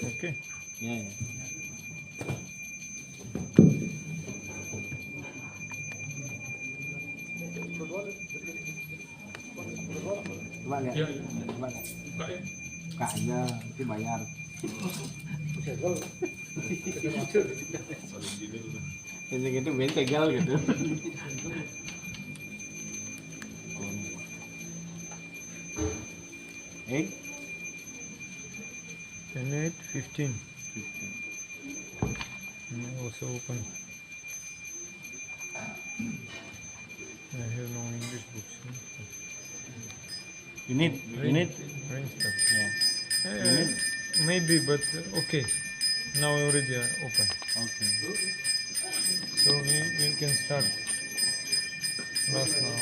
Okay. Ya. Coba lihat. Ya. Coba lihat. Buka ya. Buka aja, nanti bayar. Ini gitu main tegal gitu. Eh, 10, 8, 15. Also open. I have no English books. unit. Rain stuff. Ya. Uh, maybe, but okay. Now already open. Oke. So we can start class now.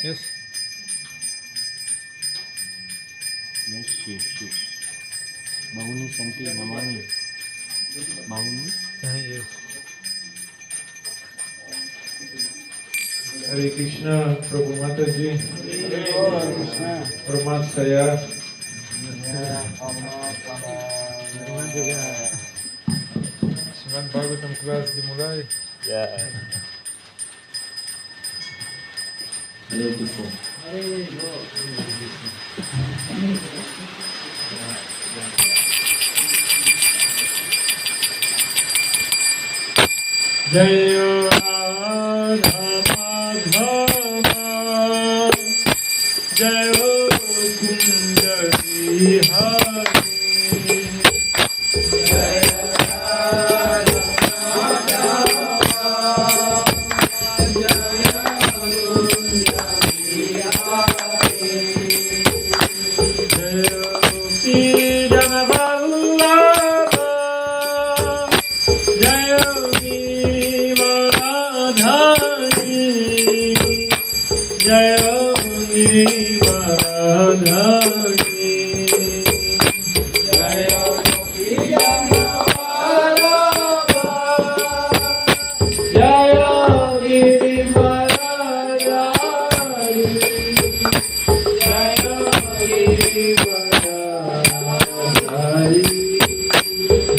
Yes. Yes, yes, yes. Bauni Santi namanya. Bauni. Yes. Hare Krishna, Prabhu Mataji. Hormat saya. Srimad Bhagavatam kelas dimulai. Ya. Halo Tufu. Jaya Radha Madhava, Jaya Kunda Bihari.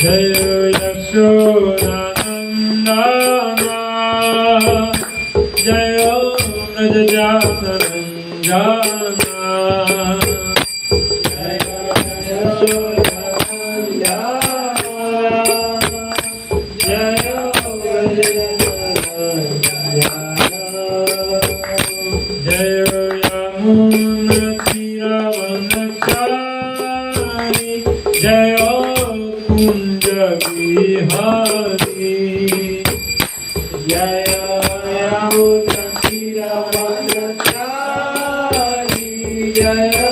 Jaya Yashodanandana, Jaya Rajajanandana, Jaya Yashodanandana, Jaya Rajajanandana, Jaya Yamuna Tiravanachari, Jaya Kunja Bihari, Jaya Yamuna Tiravanachari, Jaya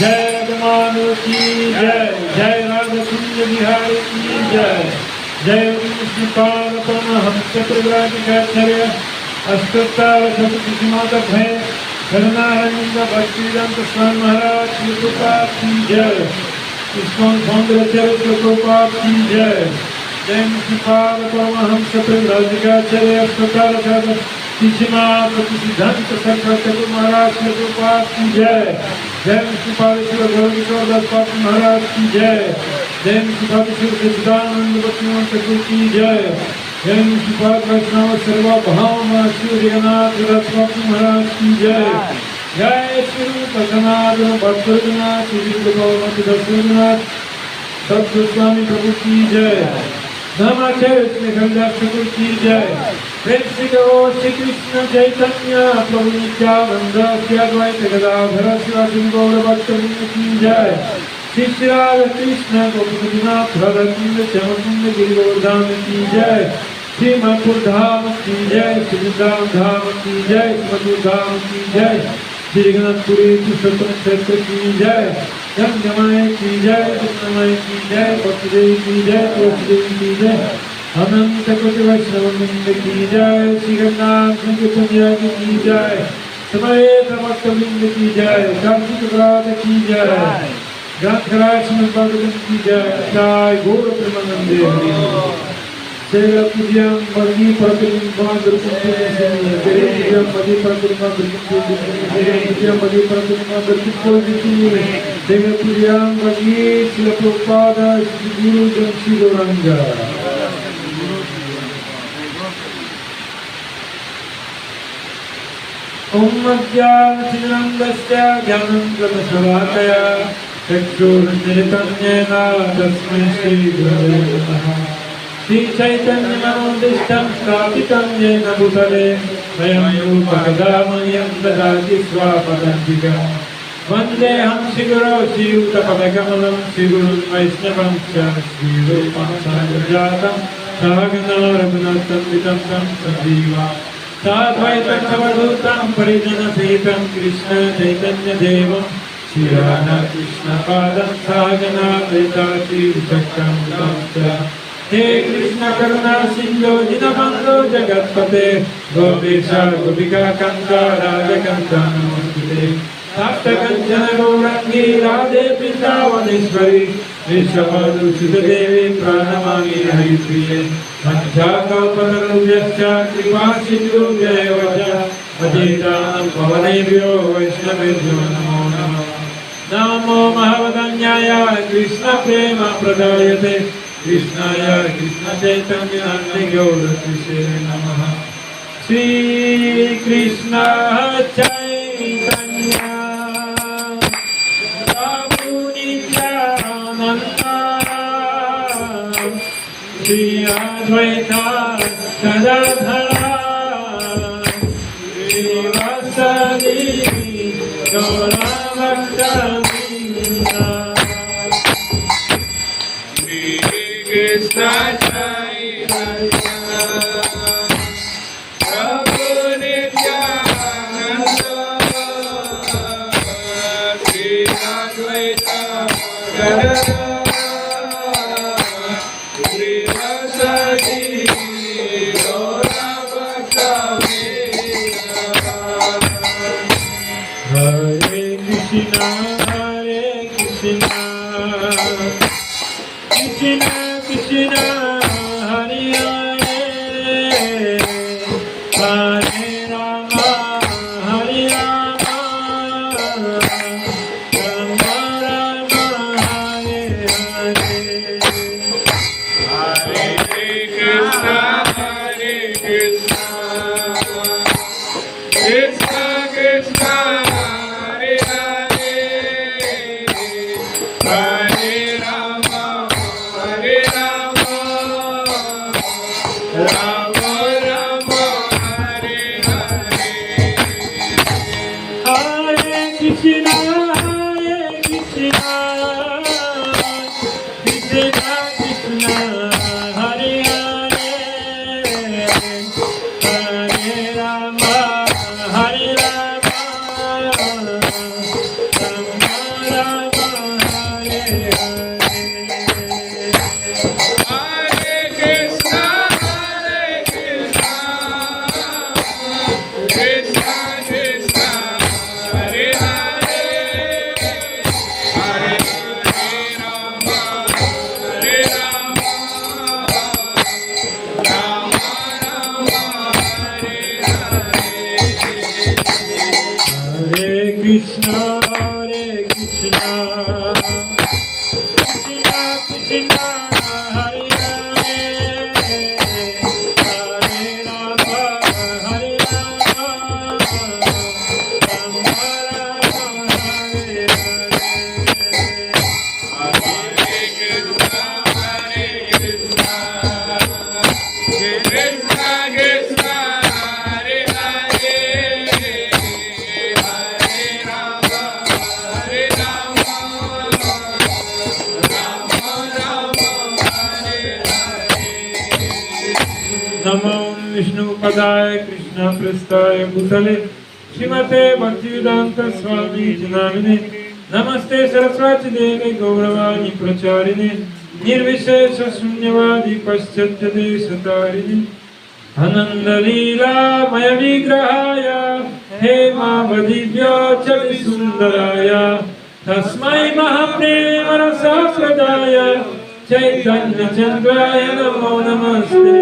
जय रघुमानु की जय, जय राधा कुंज बिहारी की जय, जय कृष्ण परमहंस प्रगलादिकाचार्य अष्टोत्तर शतमाता भय गणनानंद भक्तिवेदांत स्वामी महाराज की कृपा की जय, इस्कॉन फाउंडर आचार्य कृपा की जय, जय मुख्यपाल परमहंस प्रगलादिकाचार्य अष्टोत्तर शतमाता सिद्धांत सरस्वती महाराज की कृपा की जय, जय मुख्यपालेश्वर गौरीश्वर दत्त महाराज की जय, जय मुख्यपालेश्वर सच्चिदानंद भक्तिवेदांत ठाकुर की जय, जय मुख्यपाल वैष्णव सर्व भाव श्री जगन्नाथ रथ महाराज की जय, जय श्री पद्मनाभ भद्रनाथ श्री गौरव दर्शनाथ सद्गुरु स्वामी प्रभु की जय, धर्माचार्य श्री हरिदास ठाकुर की जय, प्रेम श्री कृष्ण चैतन्य प्रभु नित्यानंद श्री अद्वैत गदाधर शिवाजी गौर भक्तवृंद की जय, श्री श्री राधा कृष्ण गोपीनाथ राधा कुंड श्यामकुंड गिरि गोवर्धन की जय, श्री मथुर धाम की जय, श्री वृंदावन धाम की जय, मथुर धाम की जय, श्री जगन्नाथपुरी पुरुषोत्तम क्षेत्र की जय, गंगमाय की जय, जमुनामाय की जय, भक्तदेवी की जय, तुलसीदेवी की जय, अनंत कोटि वैष्णववृंद की जय, श्री रघुनाथ संकीर्तन की जय, समेत भक्तवृंद की जय, कार्तिक व्रत की जय, ग्रंथराज श्रीमद् भागवत की जय, जय गौर प्रेमानंदे हरि सेवा पूज्यं मदि प्रतिबिंबं दर्शनीय तेरे पूज्यं मदि प्रतिबिंबं दर्शनीय तेरे पूज्यं मदि प्रतिबिंबं दर्शनीय तेरे पूज्यं मदि श्री प्रभुपाद श्री गुरु जन श्री गौरांग ओम अज्ञानतिमिरन्दस्य ज्ञानञ्जनशलाकया चक्षुरुन्मिलितं तस्मै श्रीगुरवे नमः। श्री चैतन्य मनोदिष्टं स्थापितं येन भूतले स्वयं रूपकदा मह्यं ददाति स्वापदान्तिकं वन्देऽहं श्रीगुरो श्रीयुतपदकमलं श्रीगुरुं वैष्णवं च श्रीरूपं साग्रजातं सहगणा रघुनाथं तं सजीवा साद्वैतं सवधूतं परिजनसहितं कृष्ण चैतन्यदेवं श्रीराधाकृष्णपादं सहगणा ललिताश्रीविचक्रं च हे कृष्ण करुणा सिंधु दीनबंधु जगत्पते गोपेश गोपिका कांत राजकांत नमोस्तुते तप्त कंचन गौरंगी राधे वृंदावनेश्वरी वृषभानुसुत देवी प्रणमामि हरिप्रिये वंशाकल्पतरुभ्यश्च कृपा सिन्धुभ्येव च पतितानां पावनेभ्यो वैष्णवेभ्यो नमो नमः। नमो महवदन्याय कृष्ण प्रेम प्रदायते कृष्णाय कृष्ण चैतन्य गौरकृष्णे नमः। श्री कृष्ण चैतन्य प्रभु नित्यानंद श्री अद्वैत गदाधर श्रीवासदि गौरभक्तवृंद कृष्ण चैतन्य प्रभु नित्यानंद श्री अद्वैत गदाधर श्रीवासदि गौरभक्तवृंद हरे कृष्ण कृष्ण कृष्ण हरे हरे हरे राम हरे राम राम राम हरे हरे हरे कृष्ण कृष्ण कृष्ण हरे हरे हरे राम राम राम हरे हरे हरे कृष्ण कृष्ण कृष्ण हरे हरे हरे राम राम राम नमो विष्णुपदाय कृष्णप्रस्थाय भूतले श्रीमते भक्तिवेदांत स्वामी नामिने नमस्ते सरस्वती देवी गौरवाणी प्रचारिणे निर्विशेष शून्यवादी पश्चात्य देशतारिणे आनंद लीलामय विग्रहाय हेमावदिव्याचल सुंदराय तस्मै महाप्रेम रसास्पदाय चैतन्य चंद्राय नमो नमस्ते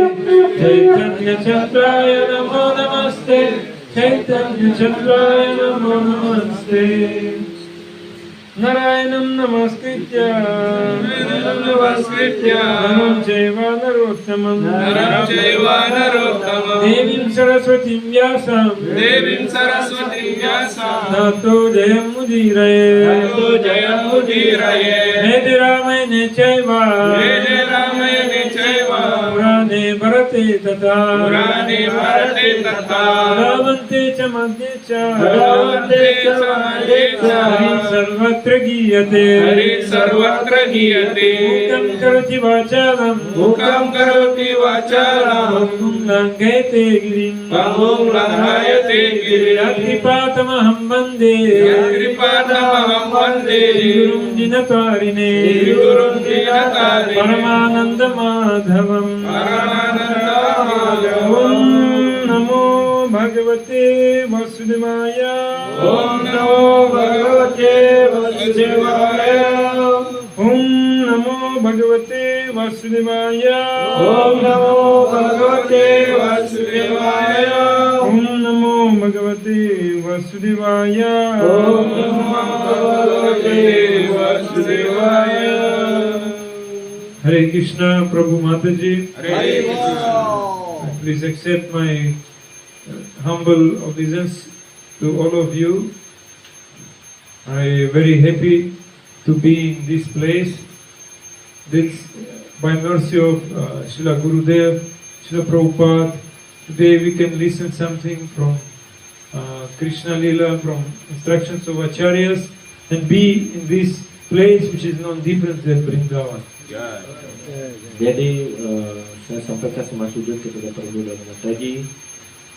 चैतन्य चंद्राय नमो नमस्ते चैतन्य चंद्राय नमो नमस्ते नारायणं नमस्कृत्य नरं चैव नरोत्तमं देवीं सरस्वतीं व्यासं ततो जयमुदीरये वेदे रामायणे चैव पुराणे भरते तथा रावन्ते च मध्ये च हरि सर्वत्र गीयते मुखं करोति वाचालं लङ्घयते गिरिं यत्कृपातमहं वन्दे गुरुं जिनतारिणे परमानन्दमाधवम् ॐ नमो भगवते वासुदेवाय ॐ नमो भगवते वासुदेवाय ॐ नमो भगवते वासुदेवाय ॐ नमो भगवते वासुदेवाय ॐ नमो भगवते वासुदेवाय ॐ नमो भगवते वासुदेवाय Hare Krishna, Prabhu Mataji. Please accept my humble obeisance to all of you. I am very happy to be in this place. This, by mercy of Srila Gurudev, Srila Prabhupada, today we can listen something from Krishna Lila, from instructions of Acharyas, and be in this place which is non different than Vrindavan. Jadi saya sampaikan sembah sujud kepada Prabhu dan Mataji,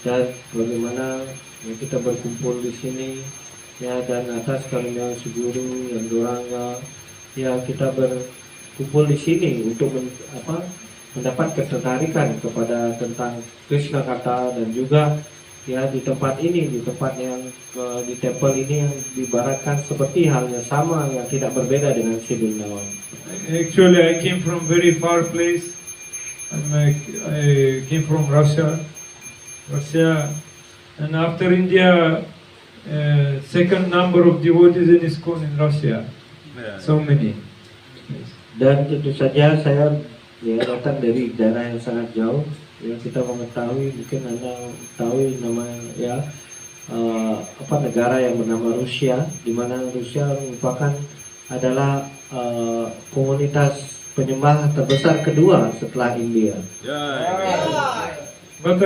dan bagaimana kita berkumpul di sini ya, dan atas karunia si Guru dan Duranga ya, kita berkumpul di sini untuk mendapat ketertarikan kepada tentang Krishna kata, dan juga ya di tempat ini, di tempat yang di temple ini yang diibaratkan seperti halnya sama, yang tidak berbeda dengan si Vrindavan. Actually, I came from very far place. I came from Russia, and after India, second number of devotees in ISKCON in Russia. So many. Dan tentu saja saya ya datang dari daerah yang sangat jauh. Ya, kita mengetahui, mungkin Anda tahu nama ya negara yang bernama Rusia, di mana Rusia merupakan adalah komunitas penyembah terbesar kedua setelah India. But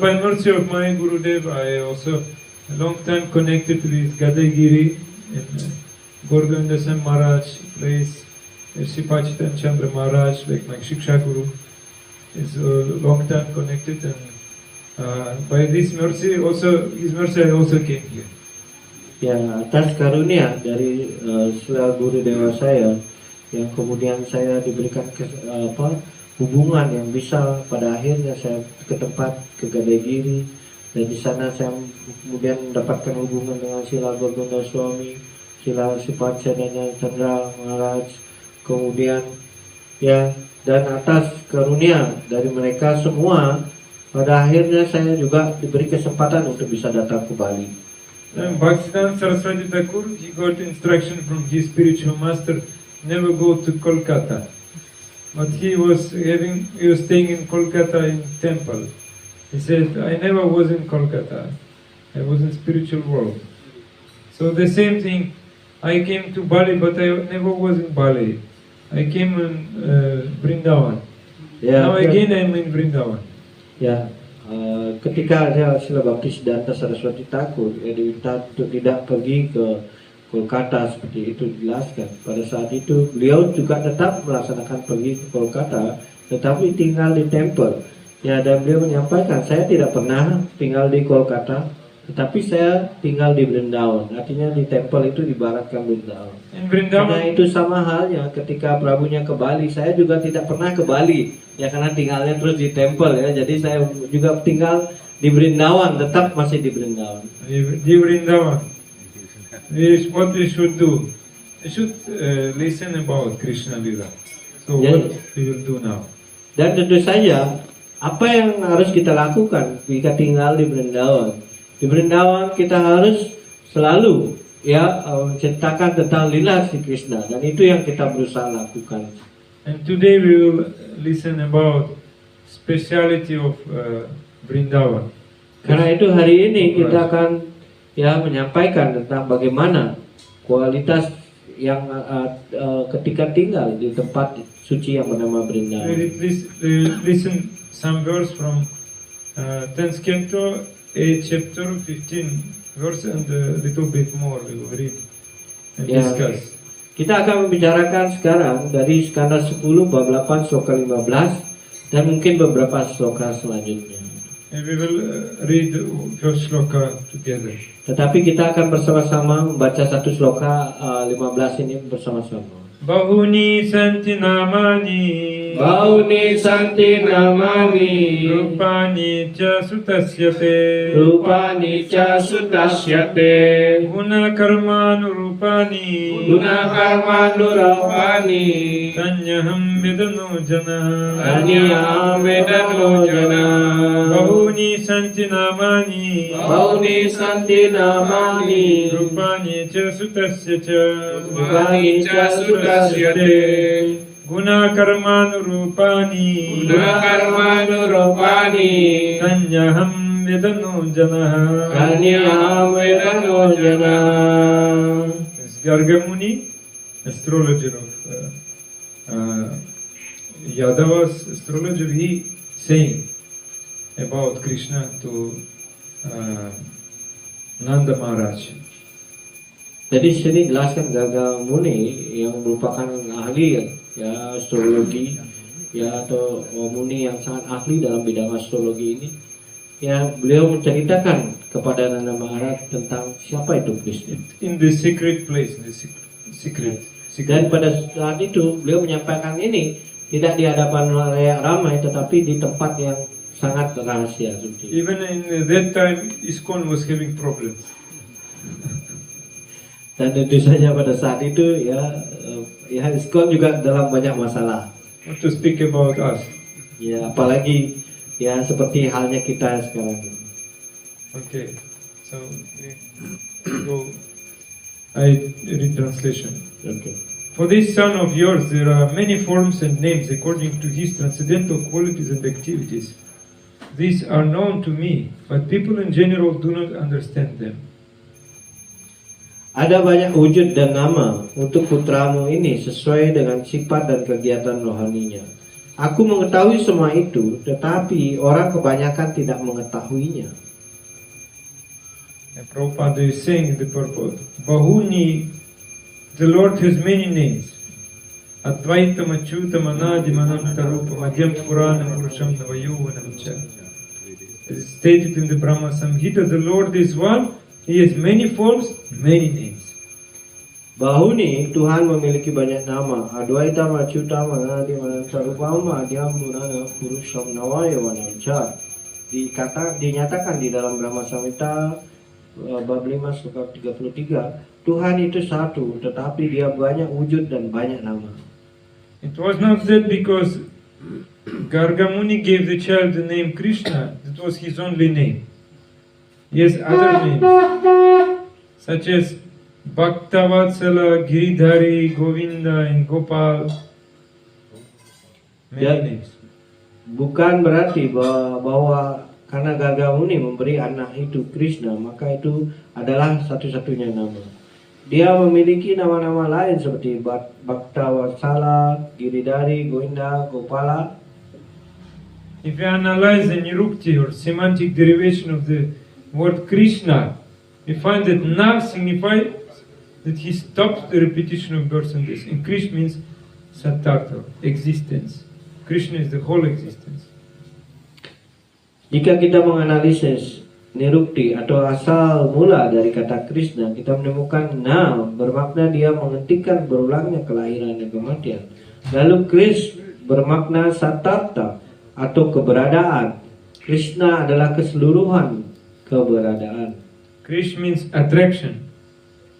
by mercy of my Gurudev, I also a long time connected with Gadagiri in Gorgandasam Maharaj place, Sipachitan Chandra Maharaj, like my Shiksha Guru, is a long time connected, and by this mercy, also his mercy, I also came here. Ya, atas karunia dari Srila Guru Dewa saya, yang kemudian saya diberikan hubungan yang bisa, pada akhirnya saya ke Gadagiri, dan di sana saya kemudian mendapatkan hubungan dengan Srila Gorgonda Swami, Srila Sipachitan Chandra Maharaj, kemudian ya, dan atas karunia dari mereka semua, pada akhirnya saya juga diberi kesempatan untuk bisa datang ke Bali. Bhaktisiddhanta Saraswati Thakur, he got instruction from his spiritual master, never go to Kolkata. But he was staying in Kolkata in temple. He said, I never was in Kolkata. I was in spiritual world. So the same thing, I came to Bali, but I never was in Bali. I came in Vrindavan. Ya, Now again I'm in Vrindavan. Ya, ketika ada Srila Bhaktisiddhanta Saraswati Thakur diminta untuk tidak pergi ke Kolkata seperti itu dijelaskan. Pada saat itu beliau juga tetap melaksanakan pergi ke Kolkata, tetapi tinggal di temple. Ya, dan beliau menyampaikan, saya tidak pernah tinggal di Kolkata, tetapi saya tinggal di Vrindavan. Artinya di temple itu dibaratkan Vrindavan. In Karena Vrindavan, itu sama halnya ketika Prabunya ke Bali, saya juga tidak pernah ke Bali. Ya karena tinggalnya terus di temple ya. Jadi saya juga tinggal di Vrindavan, tetap masih di Vrindavan. di Vrindavan, what we should do? We should listen about Krishna Lila. So Yeah. what we will do now? Dan tentu saja apa yang harus kita lakukan jika tinggal di Vrindavan? Di Vrindavan kita harus selalu ya menceritakan tentang lila si Krishna, dan itu yang kita berusaha lakukan. And today we will listen about speciality of Vrindavan. Karena itu hari ini kita akan ya menyampaikan tentang bagaimana kualitas yang ketika tinggal di tempat suci yang bernama Vrindavan. We will listen some verse from 10th canto, 8th chapter, 15 verse, and a little bit more we will read and Yeah. discuss. Kita akan membicarakan sekarang dari skala 10 bab 8 sloka 15 dan mungkin beberapa sloka selanjutnya. And we will read the first shloka together. Tetapi kita akan bersama-sama membaca satu sloka 15 ini bersama-sama. Bahuni santi namani Bauni santi namani rupani cha sutasyate rupani cha sutasyate guna karmanu rupani guna karma nurapani tanyaham vedano jana Anya vedano jana bahuni santi namani Bauni santi namani rupani cha sutasya cha Rupani cha sutasyate guna karmanu rupani Guna karma nurapani tanyaham vedano jana. Anya vedano jana. It's Gargamuni, astrologer of Yadava's astrologer, he saying about Krishna to Nanda Maharaj. Jadi sini jelaskan Gargamuni yang merupakan ahli ya astrologi ya atau muni yang sangat ahli dalam bidang astrologi ini. Ya beliau menceritakan kepada Nanda Maharaj tentang siapa itu Krishna. In the secret place, in the secret. Dan pada saat itu beliau menyampaikan ini tidak di hadapan halayak ramai, tetapi di tempat yang sangat rahasia. Even in that time, ISKCON was having problems. Dan tentu saja pada saat itu ya ISKCON juga dalam banyak masalah. Not to speak about us. Ya apalagi ya seperti halnya kita sekarang. Okay, so we go. I read translation. Okay. For this son of yours there are many forms and names according to his transcendental qualities and activities. These are known to me, but people in general do not understand them. Ada banyak wujud dan nama untuk putramu ini sesuai dengan sifat dan kegiatan rohaninya. Aku mengetahui semua itu, tetapi orang kebanyakan tidak mengetahuinya. And Prabhupada is saying in the purport, Bahuni, the Lord has many names. Advaitam, Achyutam, Anadim, Anantarupam, Madhyam Puranam, Purusham, Navayovanam cha. It is stated in the Brahma Samhita, the Lord is one, He has many forms, many names. Bahuni, Tuhan memiliki banyak nama. Advaitam, Achyutam, Anadim, Anantarupam, Madhyam Purana, Purusham, Navayavanam cha. Dinyatakan di dalam Brahma Samhita bab 5 sloka 33, Tuhan itu satu, tetapi dia banyak wujud dan banyak nama. It was not that because Gargamuni gave the child the name Krishna, that was his only name. He has other names, such as Bhaktavatsala, Giridhari, Govinda, and Gopal. Many Yeah. names. Bukan berarti bahwa karena Gargamuni memberi anak itu Krishna, maka itu adalah satu-satunya nama. Dia memiliki nama-nama lain seperti Bhaktavatsala, Giridhari, Govinda, Gopala. If you analyze the nirukti or semantic derivation of the word Krishna, we find that Nav signifies that he stops the repetition of birth and death. And Krishna means Satartha, existence. Krishna is the whole existence. Jika kita menganalisis nirukti atau asal mula dari kata Krishna, kita menemukan Nam bermakna dia menghentikan berulangnya kelahiran dan kematian. Lalu Krish bermakna Satartha atau keberadaan. Krishna adalah keseluruhan keberadaan. Krish means attraction,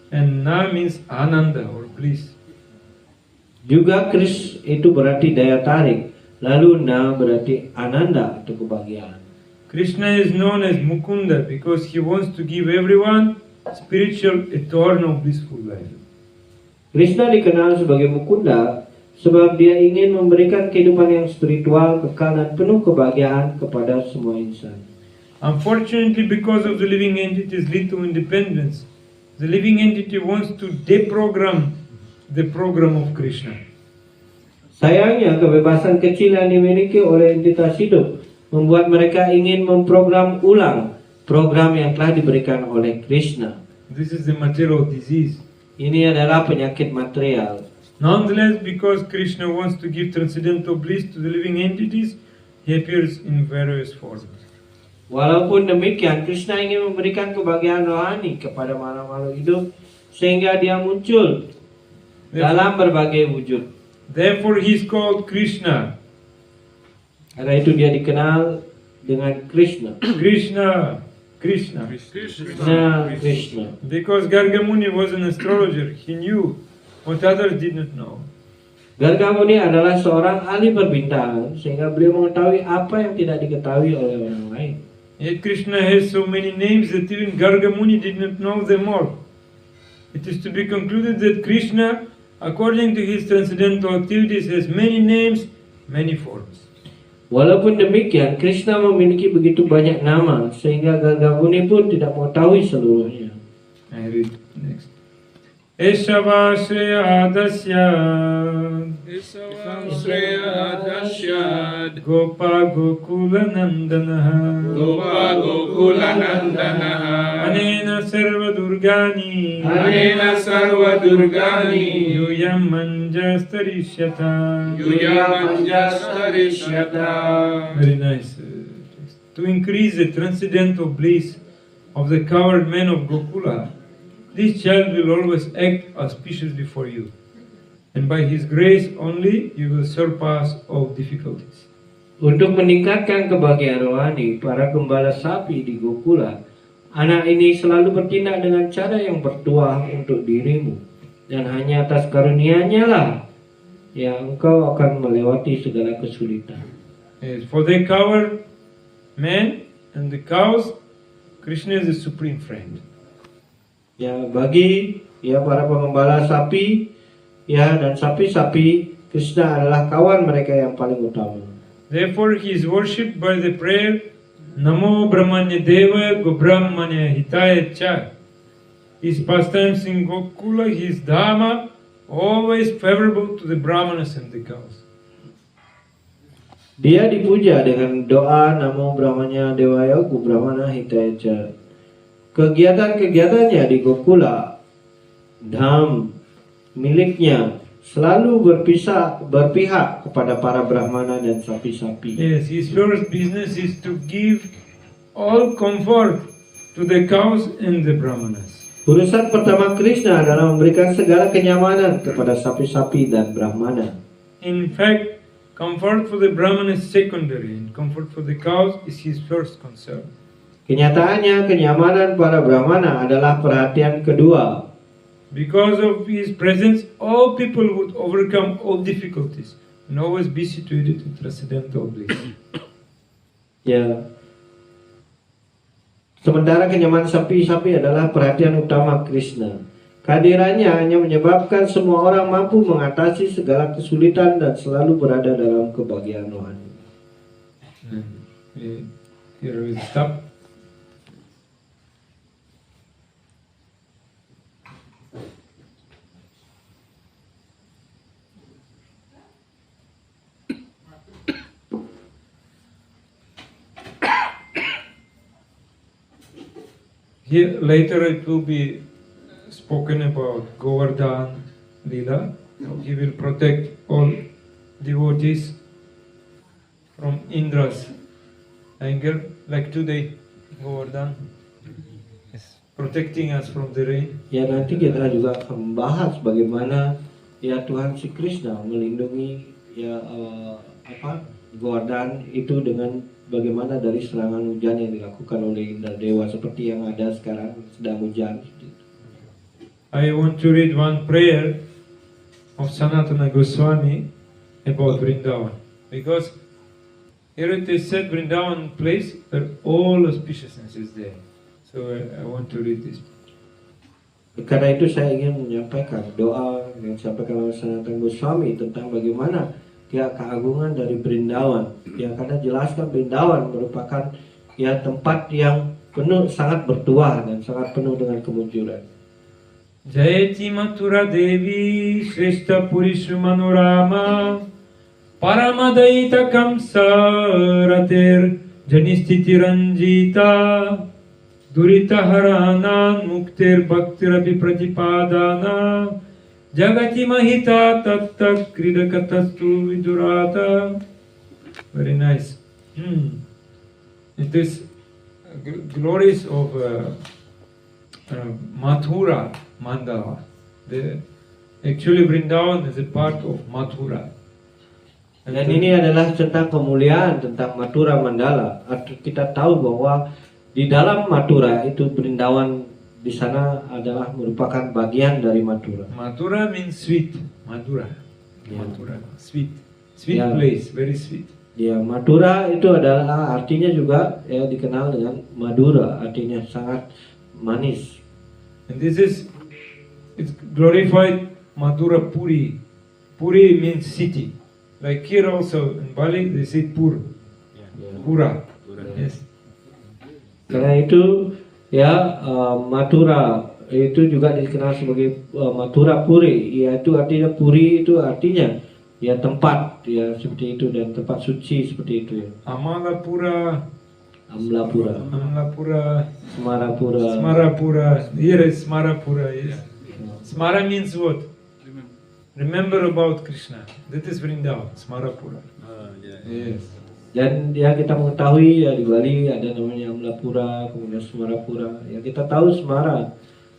and Na means ananda or bliss. Juga Krish itu berarti daya tarik, lalu Na berarti ananda atau kebahagiaan. Krishna is known as Mukunda because he wants to give everyone spiritual, eternal, blissful life. Krishna dikenal sebagai Mukunda sebab dia ingin memberikan kehidupan yang spiritual, kekal dan penuh kebahagiaan kepada semua insan. Unfortunately, because of the living entity's little independence, the living entity wants to deprogram the program of Krishna. Sayangnya, kebebasan kecil yang dimiliki oleh entitas hidup membuat mereka ingin memprogram ulang program yang telah diberikan oleh Krishna. This is the material disease. Ini adalah penyakit material. Nonetheless, because Krishna wants to give transcendental bliss to the living entities, he appears in various forms. Walaupun demikian, Krishna ingin memberikan kebahagiaan rohani kepada makhluk hidup sehingga dia muncul dalam berbagai wujud. Therefore, he is called Krishna. Karena itu dia dikenal dengan Krishna. Krishna. Krishna. Krishna. Because Garga Muni was an astrologer, he knew what others did not know. Garga Muni adalah seorang ahli perbintangan sehingga beliau mengetahui apa yang tidak diketahui oleh orang lain. Yet Krishna has so many names that even Garga Muni did not know them all. It is to be concluded that Krishna, according to his transcendental activities, has many names, many forms. Walaupun demikian, Krishna memiliki begitu banyak nama sehingga Garga Muni pun tidak mengetahui seluruhnya. I read next. Eshava Shreya Adasyad Gopa Gokula Nandanaha Anena Sarva Durgani Yuyam Manjastarishyata. Very nice. To increase the transcendental bliss of the coward men of Gokula, this child will always act auspiciously for you, and by his grace only you will surpass all difficulties. Untuk meningkatkan kebahagiaan rohani para gembala sapi di Gokula, anak ini selalu bertindak dengan cara yang bertuah untuk dirimu, dan hanya atas karunia-Nya lah yang engkau akan melewati segala kesulitan. Yes, for the coward men and the cows, Krishna is the supreme friend. Ya, bagi para pengembala sapi dan sapi-sapi, Krishna adalah kawan mereka yang paling utama. Therefore he is worshipped by the prayer Namo Brahmanya Deva Go Brahmanya Hitaya Cha. His pastimes in Gokula, his dharma, always favorable to the brahmanas and the cows. Dia dipuja dengan doa Namo Brahmanya Devaya Go Brahmana Hitaya Cha. Kegiatan-kegiatannya di Gokula, dham miliknya, selalu berpihak kepada para brahmana dan sapi-sapi. Yes, his first business is to give all comfort to the cows and the brahmanas. Urusan pertama Krishna adalah memberikan segala kenyamanan kepada sapi-sapi dan brahmana. In fact, comfort for the brahman is secondary, and comfort for the cows is his first concern. Kenyataannya, kenyamanan para brahmana adalah perhatian kedua. Because of his presence, all people would overcome all difficulties and always be situated in transcendental bliss. Ya. Sementara kenyamanan sapi-sapi adalah perhatian utama Krishna. Kehadirannya hanya menyebabkan semua orang mampu mengatasi segala kesulitan dan selalu berada dalam kebahagiaan rohani. Here we stop. Here later it will be spoken about Govardhan Lila. He will protect all devotees from Indra's anger, like today Govardhan is protecting us from the rain. Ya nanti kita juga akan membahas bagaimana ya Tuhan si Krishna melindungi ya Govardhan itu dengan bagaimana dari serangan hujan yang dilakukan oleh Indra Dewa seperti yang ada sekarang sedang hujan. I want to read one prayer of Sanatana Goswami about Vrindavan, because here it is said Vrindavan place where all auspiciousness is there. So I want to read this. Karena itu saya ingin menyampaikan doa yang disampaikan oleh Sanatana Goswami tentang bagaimana ya keagungan dari Vrindavan. Ya karena jelaskan Vrindavan merupakan ya tempat yang penuh sangat bertuah dan sangat penuh dengan kemunculan. Jayati Mathura Devi Shrestha Purishu Manorama Paramadaita Kamsa Rater Janistiti Ranjita Durita Harana Muktir Bhaktirapi Pratipadana Jagati Mahita Tatta Kridakatastu Vidurata. Very nice. It is glories of Mathura Mandala. Actually Vrindavan is a part of Mathura. Dan ini adalah tentang kemuliaan tentang Mathura Mandala. Kita tahu bahwa di dalam Mathura itu Vrindavan di sana adalah merupakan bagian dari Mathura. Mathura means sweet. Mathura. Yeah. Mathura. Sweet. Sweet Yeah. place. Very sweet. Ya, Mathura itu adalah artinya juga ya dikenal dengan Madura, artinya sangat manis. And this is, it's glorified Mathura Puri. Puri means city. Like here also in Bali they say Pur. Pura. Yes. Karena itu ya Mathura itu juga dikenal sebagai Mathura Puri, yaitu artinya Puri itu artinya ya tempat ya seperti itu dan tempat suci seperti itu ya. Amalapura. Amlapura, Amalapura. Smarapura. Smarapura. Here is Smarapura. Yes. Smara means what? Remember about Krishna. That is Vrindavan. Smarapura. Yes. Dan ya kita mengetahui ya di Bali ada namanya Amlapura, kemudian Smarapura. Ya kita tahu Smara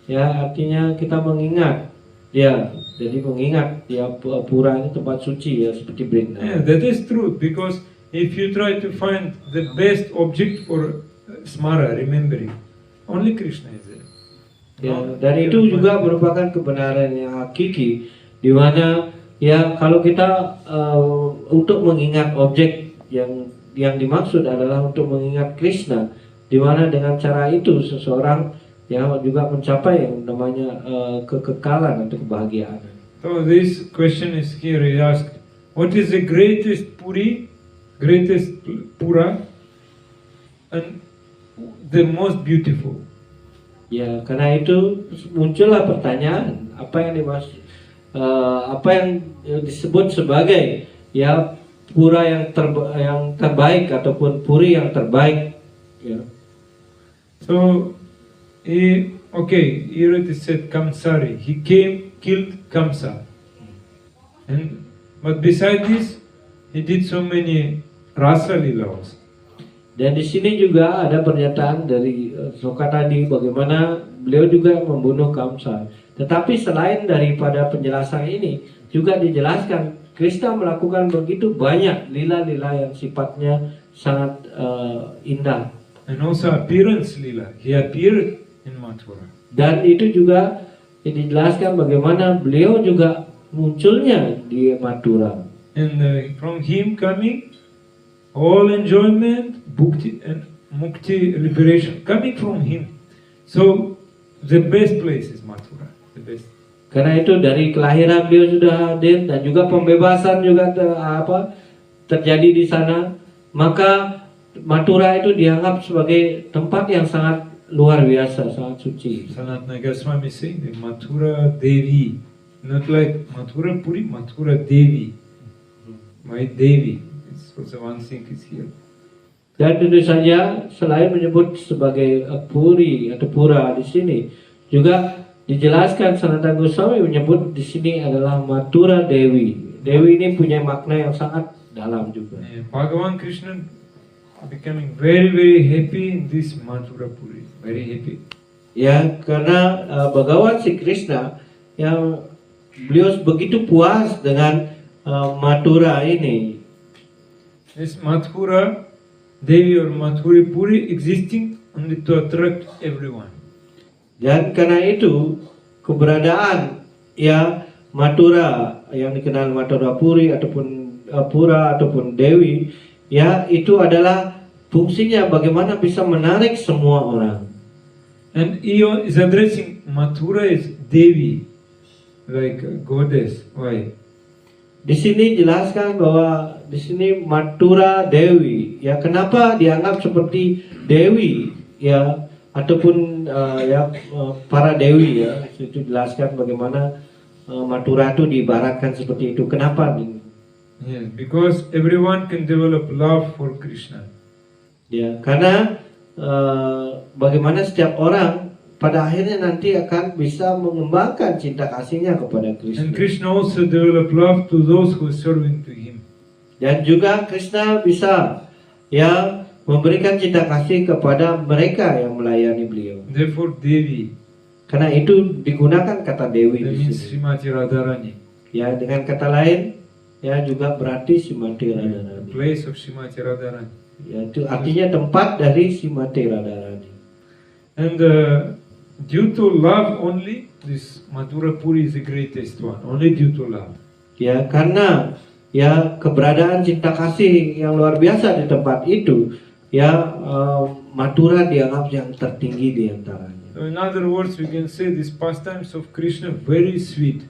ya artinya kita mengingat. Ya, jadi mengingat ya pura ini tempat suci ya seperti Vrindavan. Yeah, that is true, because if you try to find the best object for Smara, remembering, only Krishna is there. Ya, dan itu juga merupakan kebenaran yang hakiki di mana ya kalau kita untuk mengingat objek yang dimaksud adalah untuk mengingat Krishna, di mana dengan cara itu seseorang ya juga mencapai yang namanya kekekalan atau kebahagiaan. So this question is here. He asked, what is the greatest Puri, greatest Pura, and the most beautiful? Ya, karena itu muncullah pertanyaan apa yang disebut sebagai ya pura yang terbaik ataupun puri yang terbaik. Ya. So, okay, here it is said Kamsari. He killed Kamsa, but beside this, he did so many rasa lilas. Dan di sini juga ada pernyataan dari Soka tadi bagaimana beliau juga membunuh Kamsa. Tetapi selain daripada penjelasan ini juga dijelaskan Krishna melakukan begitu banyak lila-lila yang sifatnya sangat indah. And also appearance lila. He appeared in Mathura. Dan itu juga dijelaskan bagaimana beliau juga munculnya di Mathura. And from him coming, all enjoyment, bhukti and mukti, liberation, coming from him. So the best place is Mathura, the best. Karena itu dari kelahiran beliau sudah hadir dan juga pembebasan juga terjadi di sana, maka Mathura itu dianggap sebagai tempat yang sangat luar biasa, sangat suci. Sanatana Goswami saying the Mathura Devi, not like Mathura Puri, Mathura Devi. My Devi. It's also one thing is here. Dan tentu saja selain menyebut sebagai puri atau pura di sini, juga dijelaskan Sanatana Goswami menyebut di sini adalah Mathura Dewi. Dewi ini punya makna yang sangat dalam juga. Bhagavan Krishna becoming very very happy in this Mathura Puri, very happy. Ya, karena Bhagawan Sri Krishna yang beliau begitu puas dengan Mathura ini. This Mathura Devi or Mathura Puri existing only to attract everyone. Dan karena itu keberadaan ya Mathura yang dikenal Mathura Puri ataupun Pura ataupun Dewi ya itu adalah fungsinya bagaimana bisa menarik semua orang. And he is addressing Mathura as Devi, like a goddess. Why? Di sini jelaskan bahwa di sini Mathura Dewi ya kenapa dianggap seperti Dewi ya ataupun para dewi ya itu jelaskan bagaimana Mathura itu diibaratkan seperti itu. Kenapa? Yes, because everyone can develop love for Krishna. Ya, karena bagaimana setiap orang pada akhirnya nanti akan bisa mengembangkan cinta kasihnya kepada Krishna. And Krishna also develop love to those who are serving to him. Dan juga Krishna bisa ya memberikan cinta kasih kepada mereka yang melayani beliau. Therefore Devi. Karena itu digunakan kata Dewi That di means sini. Srimati Radharani. Ya, dengan kata lain ya juga berarti Srimati The Radharani. place of Srimati Radharani. Ya, itu artinya tempat dari Srimati Radharani. And due to love only, this Mathura Puri is the greatest one. Only due to love. Ya, karena ya keberadaan cinta kasih yang luar biasa di tempat itu, ya Mathura dianggap yang tertinggi di antaranya. So in other words, we can say these pastimes of Krishna very sweet.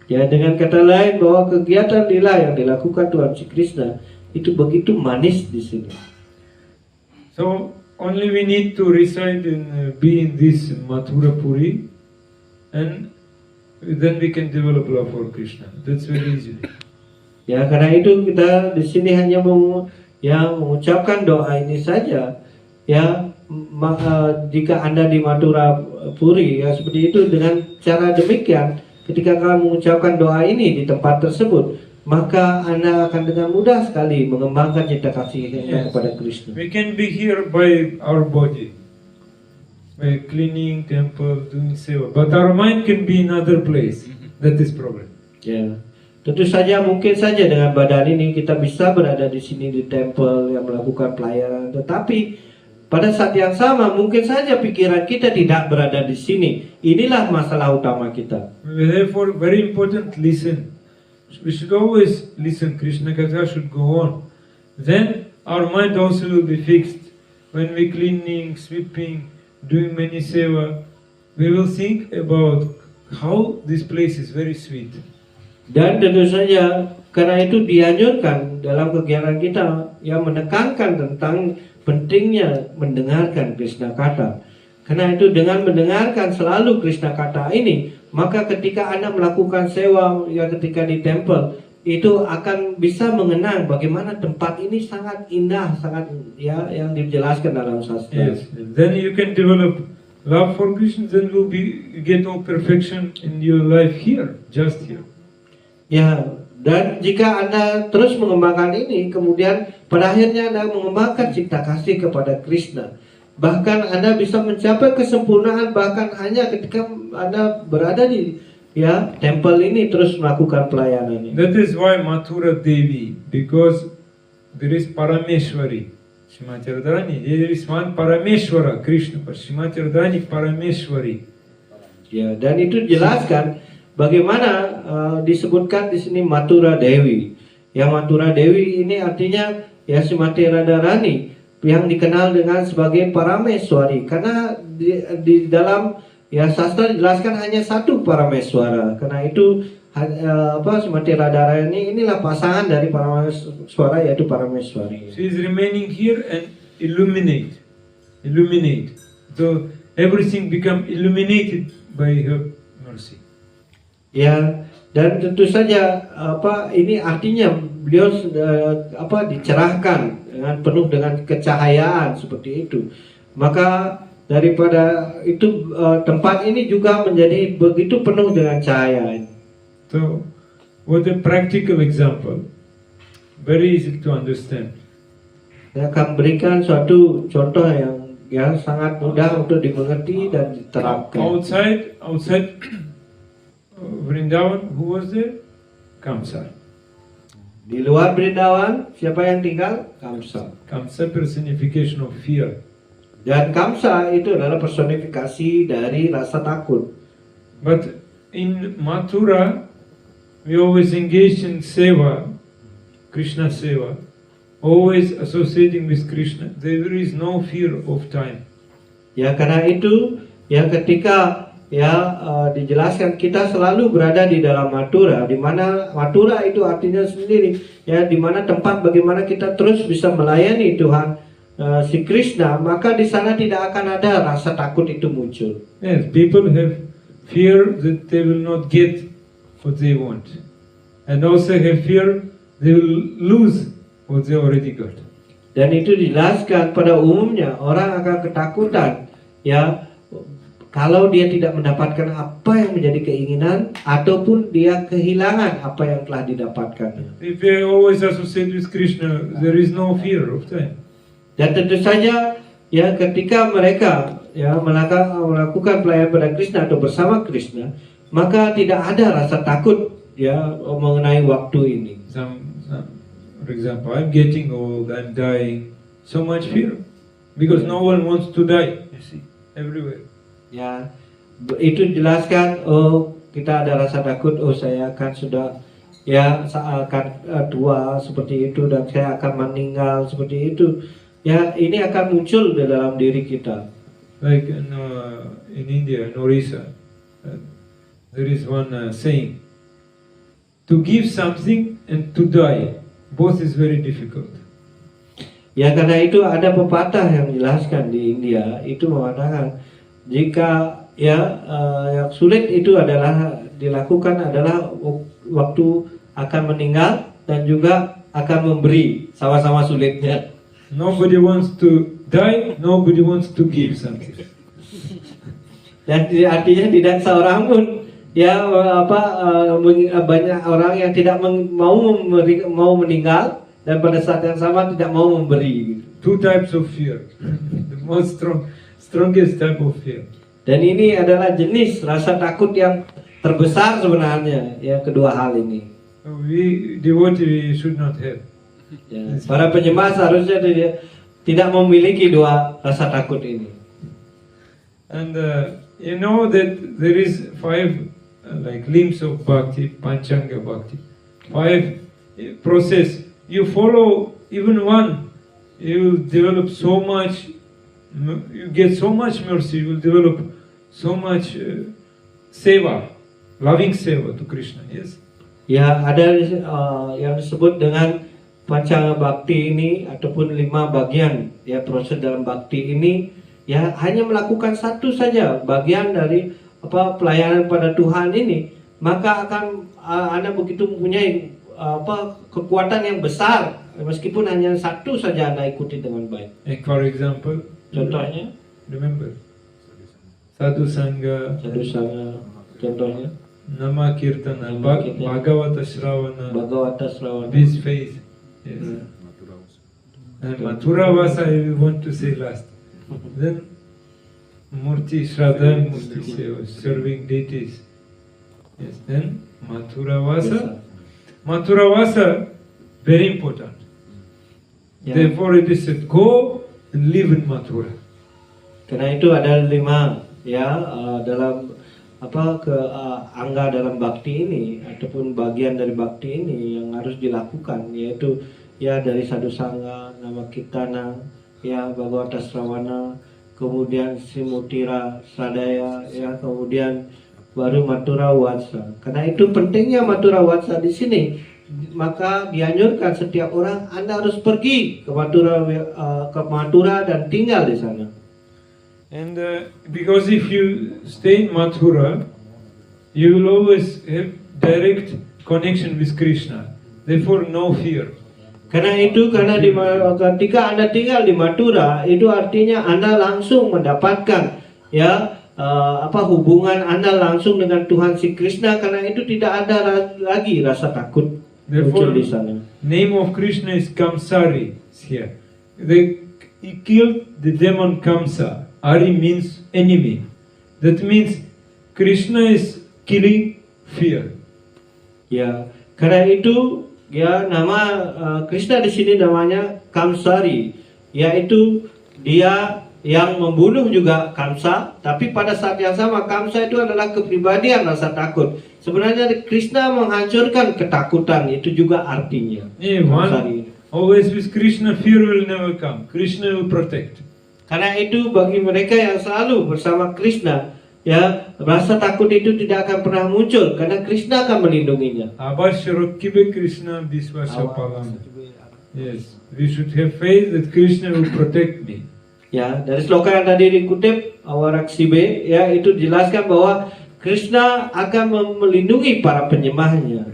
Ya, dengan kata lain bahwa kegiatan lila yang dilakukan Tuhan Sri Krishna itu begitu manis di sini. So only we need to reside and be in this Mathura Puri, and then we can develop love for Krishna. That's very easy. Ya, karena itu kita di sini hanya mengucapkan doa ini saja. Ya, jika Anda di Mathura Puri ya seperti itu, dengan cara demikian ketika kamu mengucapkan doa ini di tempat tersebut, maka Anda akan dengan mudah sekali mengembangkan cinta kasih Anda kepada Krishna. We can be here by our body, by cleaning temple, doing seva, but our mind can be in other place. That is problem. Ya, tentu saja mungkin saja dengan badan ini kita bisa berada di sini di temple yang melakukan pelayanan, tetapi pada saat yang sama mungkin saja pikiran kita tidak berada di sini. Inilah masalah utama kita. Therefore, very important, listen. We should always listen. Krishna Katha should go on. Then our mind also will be fixed. When we cleaning, sweeping, doing many seva, we will think about how this place is very sweet. Dan tentu saja karena itu dianjurkan dalam kegiatan kita yang menekankan tentang pentingnya mendengarkan Krishna Katha. Karena itu dengan mendengarkan selalu Krishna Katha ini, maka ketika Anda melakukan sewa ya ketika di temple itu akan bisa mengenang bagaimana tempat ini sangat indah, sangat ya yang dijelaskan dalam sastra. Yes. Then you can develop love for Krishna. Then will be get all perfection in your life here, just here. Ya, dan jika Anda terus mengembangkan ini, kemudian pada akhirnya Anda mengembangkan cinta kasih kepada Krishna. Bahkan Anda bisa mencapai kesempurnaan bahkan hanya ketika Anda berada di ya temple ini terus melakukan pelayanan ini. That is why Mathura Devi, because there is Parameshwari. Srimati Radharani, there is one Parameshwara, Krishna, but Srimati Radharani Parameshwari. Ya, dan itu jelaskan bagaimana disebutkan di sini Mathura Dewi. Yang Mathura Dewi ini artinya ya Srimati Radharani yang dikenal dengan sebagai Parameswari, karena di dalam ya sastra dijelaskan hanya satu Parameswara. Karena itu Srimati Radharani inilah pasangan dari Parameswara yaitu Parameswari. She is remaining here and illuminate. So everything become illuminated by her mercy. Ya, dan tentu saja ini artinya beliau dicerahkan dengan penuh dengan kecahayaan seperti itu. Maka daripada itu tempat ini juga menjadi begitu penuh dengan cahaya. So, what a practical example, very easy to understand. Saya akan berikan suatu contoh yang sangat mudah untuk dimengerti dan diterapkan. Outside Vrindavan, who was there? Kamsa. Di luar Brindavan, siapa yang tinggal? Kamsa. Kamsa personification of fear. Dan Kamsa itu adalah personifikasi dari rasa takut. But in Mathura, we always engage in seva, Krishna seva, always associating with Krishna. There is no fear of time. Ya, karena itu ya ketika dijelaskan kita selalu berada di dalam Mathura, di mana Mathura itu artinya sendiri ya, di mana tempat bagaimana kita terus bisa melayani Tuhan si Krishna, maka di sana tidak akan ada rasa takut itu muncul. Yes, people have fear that they will not get what they want, and also have fear they will lose what they already got. Dan itu dijelaskan pada umumnya orang akan ketakutan ya kalau dia tidak mendapatkan apa yang menjadi keinginan ataupun dia kehilangan apa yang telah didapatkan. If they always associate with Krishna, there is no fear of time. Dan tentu saja ya ketika mereka ya melakukan pelayanan pada Krishna atau bersama Krishna, maka tidak ada rasa takut ya mengenai waktu ini. For example, I'm getting old, I'm dying, so much fear because no one wants to die. You see, everywhere. Ya, itu jelaskan, kita ada rasa takut, saya akan sudah akan tua seperti itu dan saya akan meninggal seperti itu. Ya, ini akan muncul di dalam diri kita. Like in India, in Orissa, there is one saying, to give something and to die, both is very difficult. Ya, karena itu ada pepatah yang menjelaskan di India, itu mengatakan jika yang sulit itu adalah dilakukan adalah waktu akan meninggal dan juga akan memberi, sama-sama sulitnya. Nobody wants to die, nobody wants to give something. Dan artinya tidak seorang pun banyak orang yang tidak mau meninggal dan pada saat yang sama tidak mau memberi. Two types of fear. The most strongest type of fear. Dan ini adalah jenis rasa takut yang terbesar sebenarnya, ya, kedua hal ini. We devotee should not have. Ya, para penyembah seharusnya tidak memiliki dua rasa takut ini. And you know that there is 5 like limbs of bhakti, panchanga bhakti. 5 process. You follow even one, you develop so much. You get so much mercy, you will develop so much seva, loving seva to Krishna, yes? Ya, ada yang disebut dengan Pancanga Bhakti ini ataupun 5 bagian ya proses dalam bhakti ini ya hanya melakukan satu saja bagian dari pelayanan pada Tuhan ini, maka akan Anda begitu mempunyai kekuatan yang besar meskipun hanya satu saja Anda ikuti dengan baik. For example, contohnya, remember, Sadhu Sangha, contohnya, Nama Kirtana, Bhagavata Shravana, with faith, yes. And Mathura Vasa I want to say last. Then Murti Shraddha, Murti Seva, serving deities. Yes. Then Mathura Vasa. Mathura Vasa, very important. Yeah. Therefore it is said, go and live in Mathura. Karena itu ada 5 dalam angga dalam bhakti ini ataupun bagian dari bhakti ini yang harus dilakukan, yaitu dari Sadhu Sangha, Nama Kirtana, Bhagavata Shravana, kemudian Simutira Sadaya, kemudian baru Mathura Vatsa. Karena itu pentingnya Mathura Vatsa di sini. Maka dianjurkan setiap orang Anda harus pergi ke Mathura dan tinggal di sana. And because if you stay in Mathura, you will always have direct connection with Krishna. Therefore, no fear. Karena itu, ketika Anda tinggal di Mathura, itu artinya Anda langsung mendapatkan hubungan Anda langsung dengan Tuhan si Krishna. Karena itu tidak ada lagi rasa takut muncul Therefore, di sana. name of Krishna is Kamsari here. He killed the demon Kamsa. Ari means enemy. That means Krishna is killing fear. Ya, karena itu nama Krishna di sini namanya Kamsari, yaitu dia yang membunuh juga Kamsa, tapi pada saat yang sama Kamsa itu adalah kepribadian rasa takut. Sebenarnya Krishna menghancurkan ketakutan, itu juga artinya. Kamsari. Always with Krishna, fear will never come. Krishna will protect. Karena itu bagi mereka yang selalu bersama Krishna, rasa takut itu tidak akan pernah muncul karena Krishna akan melindunginya. Abhashyarokibe Krishna Visvasapalam. Yes, we should have faith that Krishna will protect me. Ya, dari sloka yang tadi dikutip Awaraksibe, itu dijelaskan bahwa Krishna akan melindungi para penyembahnya.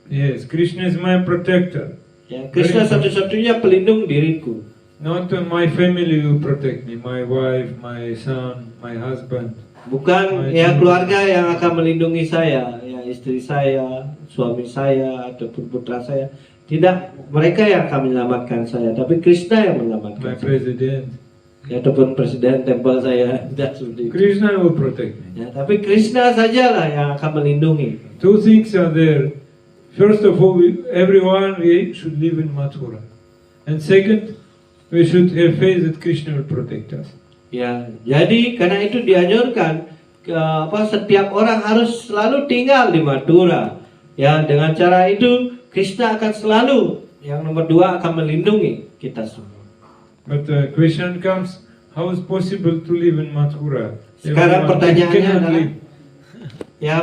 Yes, Krishna is my protector. Ya, Krishna satu-satunya pelindung diriku. Not my family will protect me, my wife, my son, my husband. Bukan keluarga yang akan melindungi saya, istri saya, suami saya, ataupun putra saya. Tidak, mereka yang akan menyelamatkan saya, tapi Krishna yang menyelamatkan My saya. president. Ataupun presiden tempel saya. Tidak seperti itu. Krishna will protect me. Tapi Krishna sajalah yang akan melindungi. Two things are there. First of all, everyone we should live in Mathura. And second, we should have faith that Krishna will protect us. Ya, jadi karena itu dianjurkan setiap orang harus selalu tinggal di Mathura. Ya, dengan cara itu Krishna akan selalu yang nomor 2 akan melindungi kita semua. But the question comes, how is possible to live in Mathura? Sekarang pertanyaannya cannot adalah, live.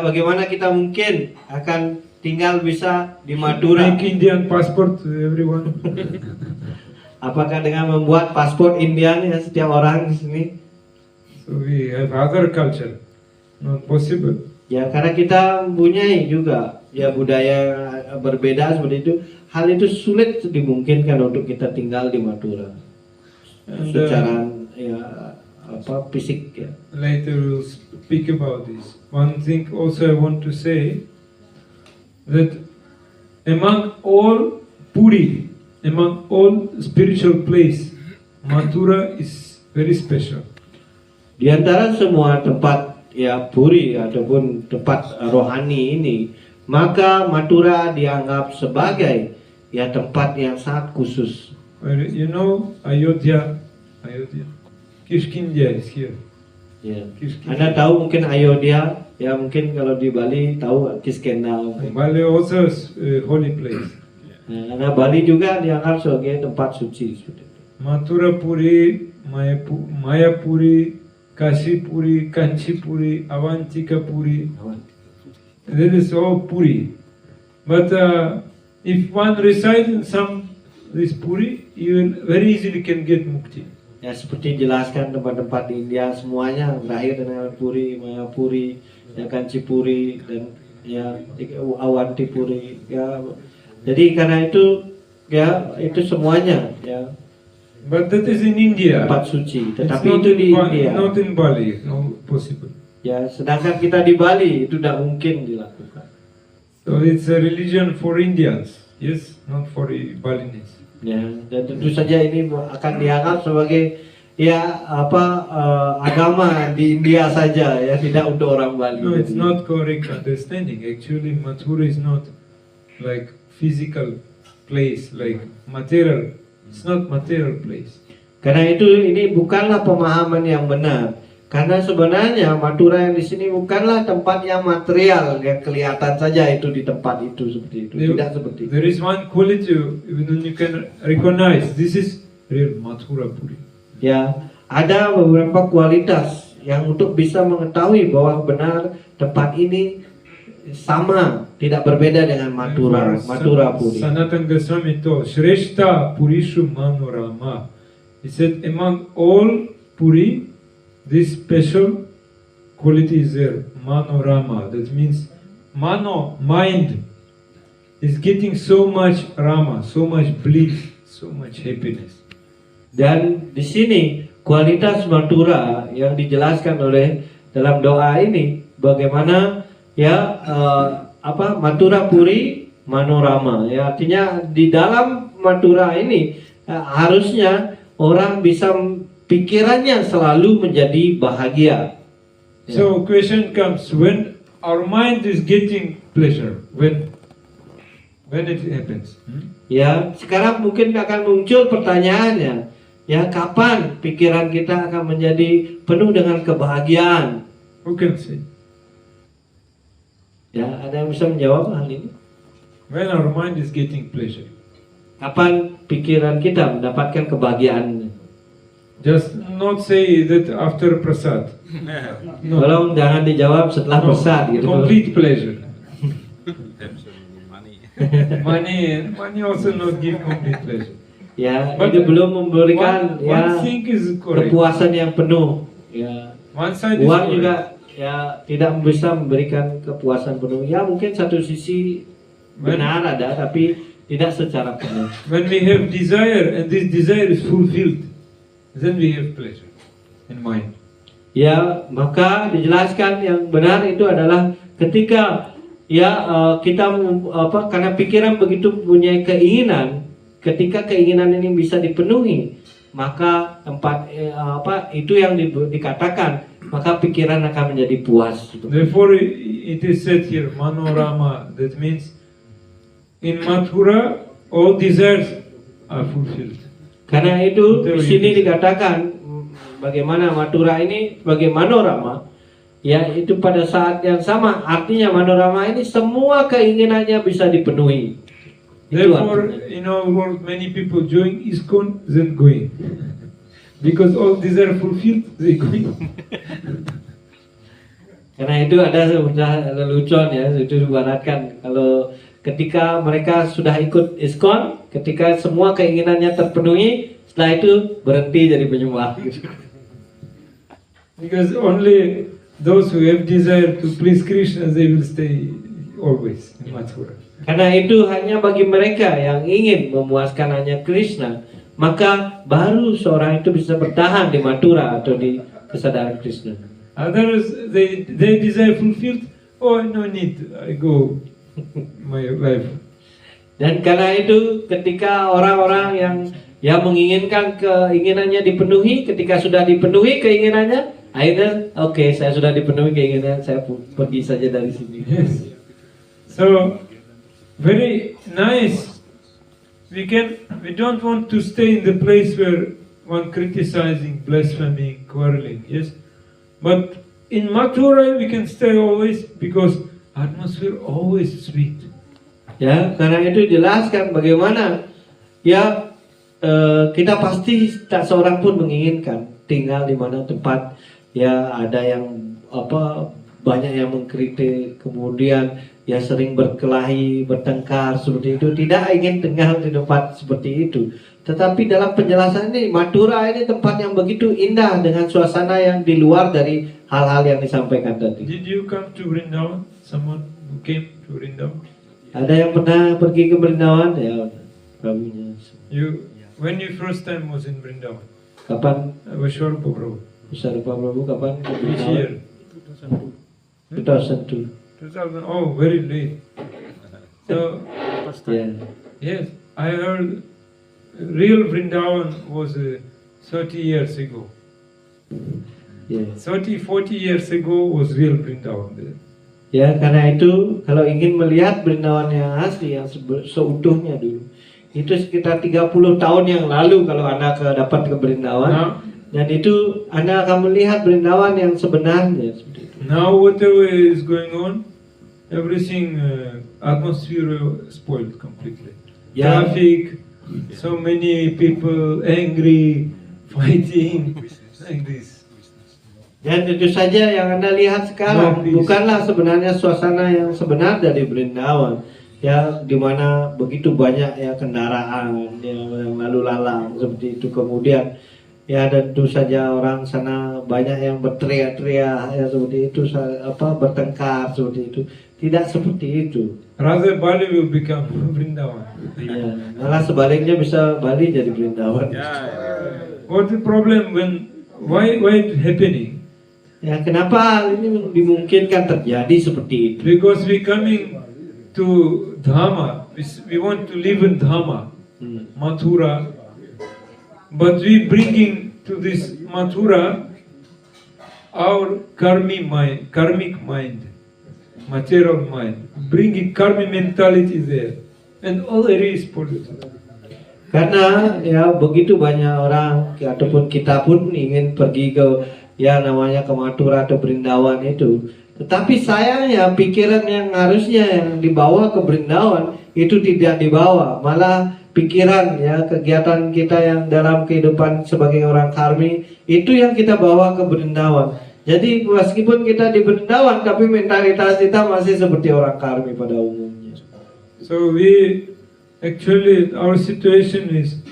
Bagaimana kita mungkin akan tinggal bisa di Mathura? Make Indian passport to everyone. Apakah dengan membuat paspor Indian setiap orang di sini? So we have other culture. Not possible. Ya, karena kita mempunyai juga budaya berbeda seperti itu. Hal itu sulit dimungkinkan untuk kita tinggal di Mathura. And, Secara fisik ya. Later we'll speak about this. One thing also I want to say that among all Puri, among all spiritual place, Mathura is very special. Di antara semua tempat puri ataupun tempat rohani ini, maka Mathura dianggap sebagai tempat yang sangat khusus. You know Ayodhya, Kishkindia is here. Ya. Kishkindia. Anda tahu mungkin Ayodhya, mungkin kalau di Bali tahu Kiskendal. Bali also is a holy place. Karena Bali juga dianggap sebagai tempat suci. Mathura Puri, Maya Puri, Kashi Puri, Kanchi Puri, Avantika Puri. That is all Puri. But if one resides in some this Puri, you very easily can get mukti. Ya, seperti jelaskan tempat-tempat di India semuanya berakhir dengan Puri, Maya Puri, Kanchi Puri, dan Avanti Puri. Jadi karena itu itu semuanya But that is in India. tempat suci. It's Tetapi not itu di in India. Not in Bali, no possible. Ya, sedangkan kita di Bali itu tidak mungkin dilakukan. So it's a religion for Indians, yes, not for Balinese. Ya, dan tentu saja ini akan dianggap sebagai agama di India saja, tidak untuk orang Bali. No, it's not correct understanding. Actually, Mathura is not like physical place, like material. It's not material place. Karena itu ini bukanlah pemahaman yang benar. Karena sebenarnya Mathura yang di sini bukanlah tempat yang material, yang kelihatan saja itu di tempat itu seperti itu. Tidak seperti itu. There is one quality even you can recognize. This is real Mathura Puri. Ya, ada beberapa kualitas yang untuk bisa mengetahui bahwa benar tempat ini sama, tidak berbeda dengan Mathura Puri. Sanatana Goswami told, Shrestha Purishu Manorama. He said, among all Puri, this special quality is there, Manorama. That means Mano, mind, is getting so much Rama, so much bliss, so much happiness. Dan di sini kualitas Mathura yang dijelaskan oleh dalam doa ini bagaimana ya Mathura Puri Manorama. Ya, artinya di dalam Mathura ini harusnya orang bisa pikirannya selalu menjadi bahagia. So question comes, when our mind is getting pleasure, when it happens. Ya, sekarang mungkin akan muncul pertanyaannya, ya kapan pikiran kita akan menjadi penuh dengan kebahagiaan? Who can say? Ya, ada yang bisa menjawab hal ini? When our mind is getting pleasure. Kapan pikiran kita mendapatkan kebahagiaan? Just not say that after prasad. No. Tolong jangan dijawab setelah No. prasad gitu. Complete pleasure. Money also not give complete pleasure. Ya, But itu belum memberikan one thing is correct. kepuasan yang penuh. Ya, One side is uang correct. juga ya tidak bisa memberikan kepuasan penuh. Ya, mungkin satu sisi benar ada, tapi tidak secara penuh. When we have desire and this desire is fulfilled, then we have pleasure in mind. Ya, maka dijelaskan yang benar itu adalah ketika kita karena pikiran begitu punya keinginan, ketika keinginan ini bisa dipenuhi, maka itu yang dikatakan, maka pikiran akan menjadi puas. Therefore, it is said here, Manorama. That means in Mathura, all desires are fulfilled. Karena itu di sini dikatakan bagaimana Mathura ini sebagai Manorama, ya itu pada saat yang sama artinya Manorama ini semua keinginannya bisa dipenuhi. Itu Therefore, artinya. in our world, many people join ISKCON, then going. Because all desire fulfilled, they going. Karena itu ada lelucon ya, itu dibaratkan kalau ketika mereka sudah ikut ISKCON, ketika semua keinginannya terpenuhi, setelah itu berhenti jadi penyembah. Because only those who have desire to please Krishna, they will stay always in Mathura. Karena itu hanya bagi mereka yang ingin memuaskan hanya Krishna, maka baru seorang itu bisa bertahan di Mathura atau di kesadaran Krishna. Others, they desire fulfilled. Oh, no need. I go my life. Dan karena itu ketika orang-orang yang menginginkan keinginannya dipenuhi, ketika sudah dipenuhi keinginannya, akhirnya oke, saya sudah dipenuhi keinginan, saya pergi saja dari sini. Yes. So very nice. We don't want to stay in the place where one criticizing, blaspheming, quarreling. Yes, but in Mathura we can stay always because atmosphere always sweet. Ya, karena itu jelaskan bagaimana ya kita pasti tak seorang pun menginginkan tinggal di mana tempat ya ada yang banyak yang mengkritik, kemudian ya sering berkelahi, bertengkar seperti itu. Tidak ingin tinggal di tempat seperti itu. Tetapi dalam penjelasan ini, Mathura ini tempat yang begitu indah dengan suasana yang di luar dari hal-hal yang disampaikan tadi. Did you come to Vrindavan? Someone who came to Vrindavan? Ada yang pernah pergi ke Vrindavan? Ya, Prabunya. When you first time was in Vrindavan? Kapan? Vishwarupa Prabhu. Vishwarupa Prabhu kapan? ke Which Vrindavan? year? 2002. 2000. Oh, very late. So, Ya. yes, I heard real Vrindavan was 30 years ago. Ya. 30, 40 years ago was real Vrindavan there. Ya, karena itu kalau ingin melihat Vrindavan yang asli yang seutuhnya dulu, itu sekitar 30 tahun yang lalu kalau Anda dapat ke Vrindavan. Now, Dan itu Anda akan melihat Vrindavan yang sebenarnya seperti itu. now whatever is going on, everything atmosphere spoiled completely. Yeah. Traffic, so many people angry, fighting, like this. Dan itu saja yang Anda lihat sekarang, bukanlah sebenarnya suasana yang sebenar dari Vrindavan. Ya, di mana begitu banyak ya kendaraan yang lalu lalang seperti itu. Kemudian Ya tentu saja orang sana banyak yang berteriak-teriak ya seperti itu, bertengkar seperti itu. Tidak seperti itu. Rather, Bali will become Vrindavan. Ya, malah sebaliknya bisa Bali jadi Brindavan. What's the problem why it happening? Ya kenapa hal ini dimungkinkan terjadi seperti itu? Because we coming to Dhamma, we want to live in Dhamma, Mathura, but we bringing to this Mathura our karmic mind, material mind, bringing karmic mentality there, and all area is polluted. Karena ya begitu banyak orang ataupun kita pun ingin pergi ke ya namanya ke Mathura atau Brindavan itu. Tetapi sayangnya pikiran yang harusnya yang dibawa ke Brindavan itu tidak dibawa. Malah pikiran ya kegiatan kita yang dalam kehidupan sebagai orang karmi itu yang kita bawa ke Brindavan. Jadi meskipun kita di Brindavan tapi mentalitas kita masih seperti orang karmi pada umumnya. So actually our situation is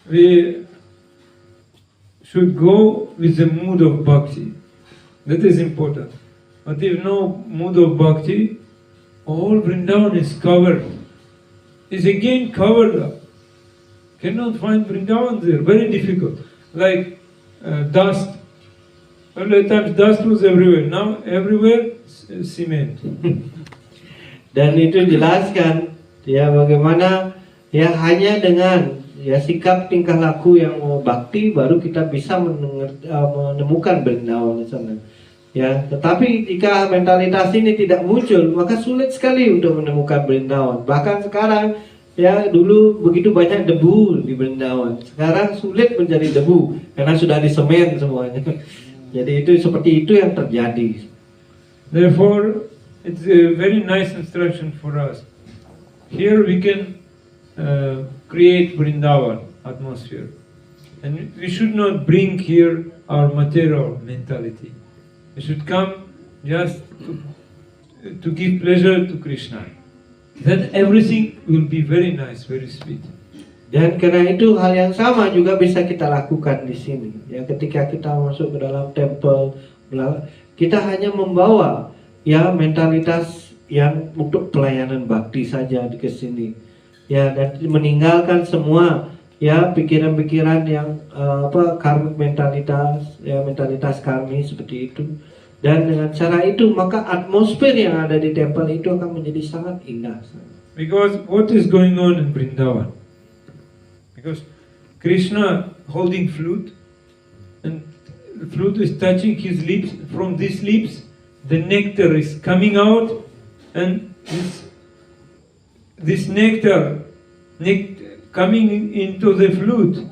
we should go with the mood of bhakti. That is important. But if no mood of bhakti, all Vrindavan is covered. Is again covered up. Cannot find Vrindavan there. Very difficult. Like dust. Earlier times dust was everywhere. Now everywhere cement. Dan itu jelaskan ya bagaimana ya hanya dengan ya sikap tingkah laku yang bakti baru kita bisa menemukan Brindavan di sana. Ya, tetapi jika mentalitas ini tidak muncul, maka sulit sekali untuk menemukan Brindavan. Bahkan sekarang ya dulu begitu banyak debu di Brindavan. Sekarang sulit mencari debu karena sudah disemen semuanya. Jadi itu seperti itu yang terjadi. Therefore, it's a very nice instruction for us. Here we can create Vrindavan atmosphere, and we should not bring here our material mentality. We should come just to give pleasure to Krishna. Then everything will be very nice, very sweet. Dan karena itu hal yang sama juga bisa kita lakukan di sini. Ya ketika kita masuk ke dalam temple, kita hanya membawa ya mentalitas yang untuk pelayanan bakti saja di sini. Ya dan meninggalkan semua ya pikiran-pikiran yang karmik mentalitas, ya mentalitas karmi seperti itu. Dan dengan cara itu maka atmosfer yang ada di temple itu akan menjadi sangat indah. Because what is going on in Vrindavan? Because Krishna holding flute, and the flute is touching his lips. From these lips, the nectar is coming out, and this nectar coming into the flute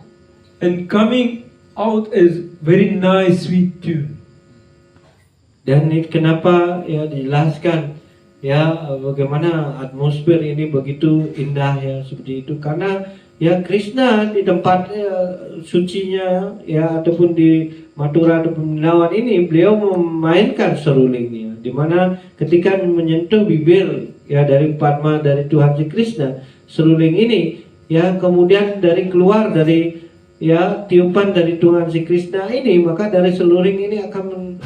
and coming out as very nice sweet tune. Dan kenapa ya dijelaskan ya bagaimana atmosfer ini begitu indah ya seperti itu karena ya Krishna di tempat sucinya ya ataupun di Mathura ataupun Brindavan ini beliau memainkan serulingnya di mana ketika menyentuh bibir ya dari Padma dari Tuhan Sri Krishna seruling ini ya kemudian keluar dari ya tiupan dari Tuhan Sri Krishna ini maka dari seruling ini akan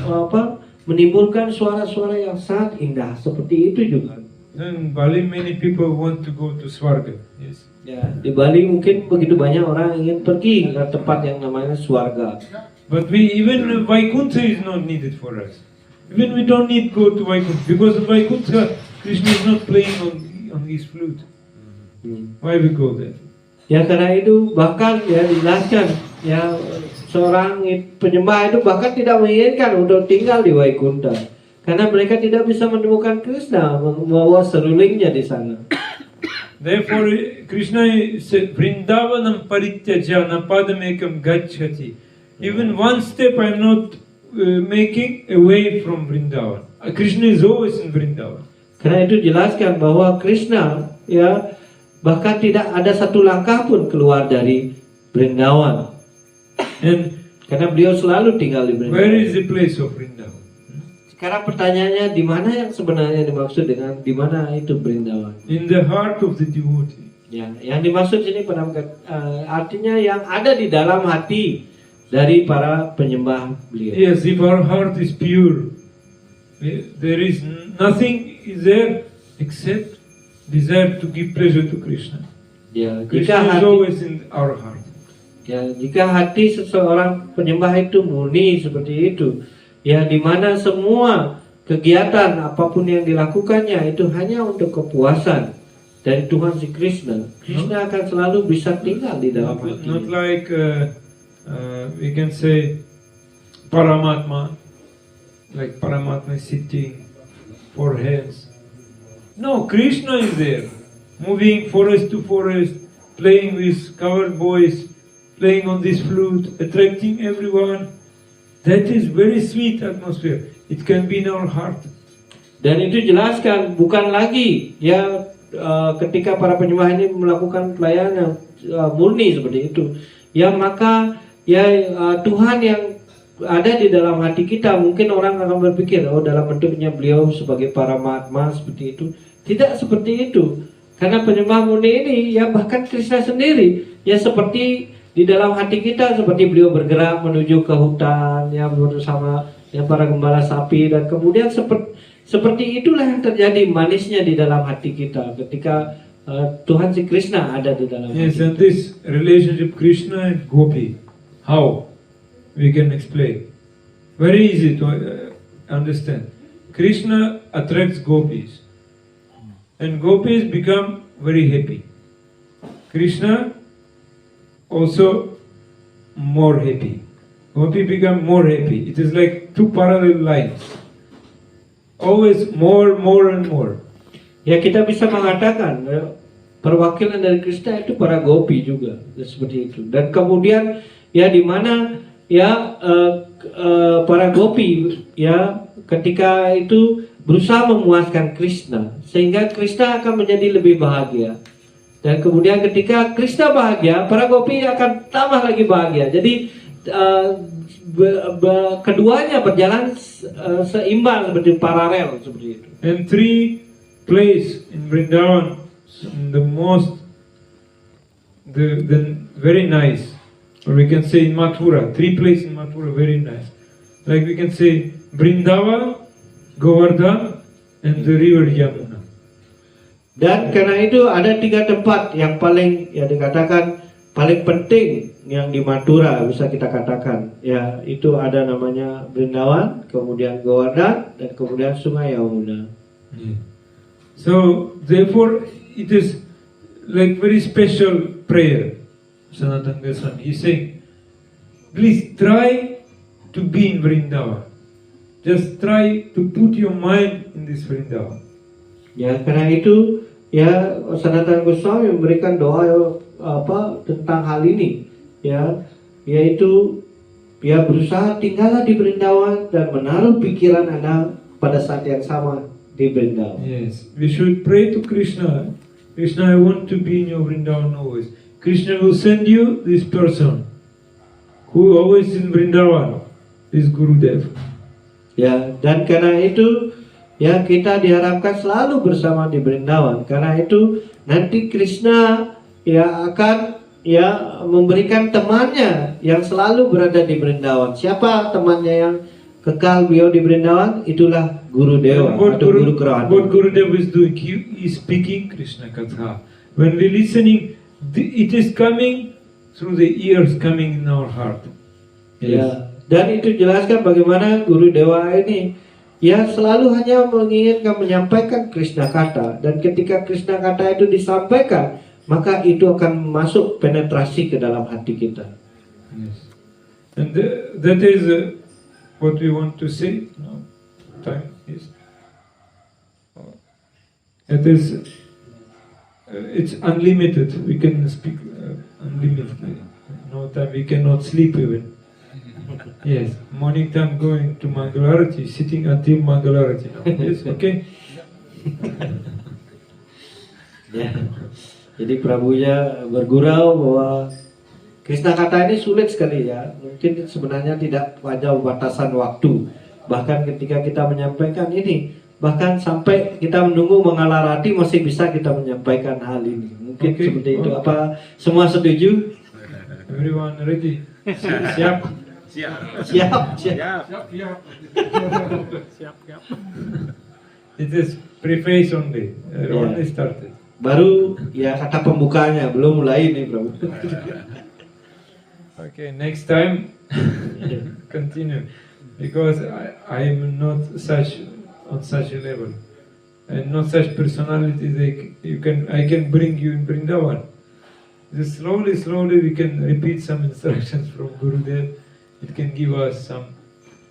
menimbulkan suara-suara yang sangat indah seperti itu juga. In Bali, many people want to go to Swarga. Yes. Ya, di Bali mungkin begitu banyak orang ingin pergi ke tempat yang namanya Swarga. But even Vaikuntha is not needed for us. Even we don't need go to Vaikuntha because in Vaikuntha Krishna is not playing on his flute. Why we go there? Ya karena itu bahkan ya dijelaskan ya seorang penyembah itu bahkan tidak menginginkan untuk tinggal di Vaikuntha karena mereka tidak bisa menemukan Krishna membawa serulingnya di sana. Therefore Krishna said Vrindavanam parityaja napadamekam gacchati. Even one step I am not making away from Vrindavan. Krishna is always in Vrindavan. Karena itu jelaskan bahwa Krishna ya bahkan tidak ada satu langkah pun keluar dari Vrindavan. And karena beliau selalu tinggal di Vrindavan. Where is the place of Vrindavan? Sekarang pertanyaannya di mana yang sebenarnya dimaksud dengan di mana itu Vrindavan? In the heart of the devotee. Ya, yang dimaksud sini artinya yang ada di dalam hati dari para penyembah beliau. Yes, if our heart is pure, there is nothing is there except desire to give pleasure to Krishna. Ya, Krishna is always in our heart. Ya, jika hati seseorang penyembah itu murni seperti itu, ya di mana semua kegiatan apapun yang dilakukannya itu hanya untuk kepuasan dari Tuhan si Krishna, Krishna akan selalu bisa tinggal di dalam hati. Not like we can say Paramatma, like Paramatma is sitting, four hands. No, Krishna is there, moving forest to forest, playing with covered boys, playing on this flute, attracting everyone. That is very sweet atmosphere. It can be in our heart. Dan itu jelaskan bukan lagi ya ketika para penyembah ini melakukan pelayanan murni seperti itu, ya maka ya Tuhan yang ada di dalam hati kita, mungkin orang akan berpikir oh dalam bentuknya beliau sebagai Paramatma seperti itu. Tidak seperti itu, karena penyembah murni ini ya bahkan Krishna sendiri ya seperti di dalam hati kita, seperti beliau bergerak menuju ke hutan ya bersama ya para gembala sapi, dan kemudian seperti itulah yang terjadi manisnya di dalam hati kita ketika Tuhan si Krishna ada di dalam hati. Yes, and this relationship Krishna and Gopi, how we can explain? Very easy to understand. Krishna attracts gopis, and gopis become very happy. Krishna also more happy. Gopi become more happy. It is like two parallel lines. Always more and more. Ya kita bisa mengatakan perwakilan dari Krishna itu para gopi juga seperti itu. Dan kemudian ya di mana ya para gopi ya ketika itu berusaha memuaskan Krishna sehingga Krishna akan menjadi lebih bahagia. Dan kemudian ketika Krishna bahagia, para gopi akan tambah lagi bahagia. Jadi keduanya berjalan seimbang seperti paralel seperti itu. And three place in Vrindavan, the very nice, or we can say in Mathura, three place in Mathura very nice. Like we can say Vrindavan, Govardhan, and the river Yamuna. Dan karena itu ada 3 tempat yang paling ya dikatakan paling penting yang di Mathura bisa kita katakan ya, itu ada namanya Vrindavan, kemudian Govardhan, dan kemudian Sungai Yamuna. Yeah. So therefore it is like very special prayer. Sanatana Goswami, he saying, please try to be in Vrindavan. Just try to put your mind in this Vrindavan. Ya karena itu ya Sanatana Goswami memberikan doa tentang hal ini ya, yaitu ya berusaha tinggallah di Vrindavan dan menaruh pikiran Anda pada saat yang sama di Vrindavan. Yes, we should pray to Krishna. Krishna, I want to be in your Vrindavan always. Krishna will send you this person who always in Vrindavan, this Gurudev. Ya, dan karena itu ya kita diharapkan selalu bersama di Vrindavan. Karena itu nanti Krishna ya akan ya memberikan temannya yang selalu berada di Vrindavan. Siapa temannya yang kekal beliau di Vrindavan? Itulah Guru Dewa atau Guru Kerohanian. What Gurudev is doing, he is speaking Krishna Katha. When we listening, it is coming through the ears, coming in our heart. Yes. Ya, dan itu jelaskan bagaimana Guru Dewa ini ya selalu hanya menginginkan menyampaikan Krishna Kata, dan ketika Krishna Kata itu disampaikan, maka itu akan masuk penetrasi ke dalam hati kita. Yes. And that is what we want to say. No, time is. It is. It's unlimited. We can speak unlimitedly. No time. We cannot sleep even. Yes. Morning time going to Mangalarati, sitting until Mangalarati. No. Yes. Okay. Ya. Jadi Prabunya bergurau bahwa Krishna Kata ini sulit sekali ya. Mungkin sebenarnya tidak pada batasan waktu. Bahkan ketika kita menyampaikan ini, bahkan sampai kita menunggu Mangalarati masih bisa kita menyampaikan hal ini. Mungkin Oke. seperti itu. Apa semua setuju? Everyone ready? Siap? Siap. It is preface only. Only started. Baru ya kata pembukanya, belum mulai nih bro. Okay, next time continue, because I am not on such a level, and not such personality. I can bring you in Vrindavan. Just slowly we can repeat some instructions from Gurudev. It can give us some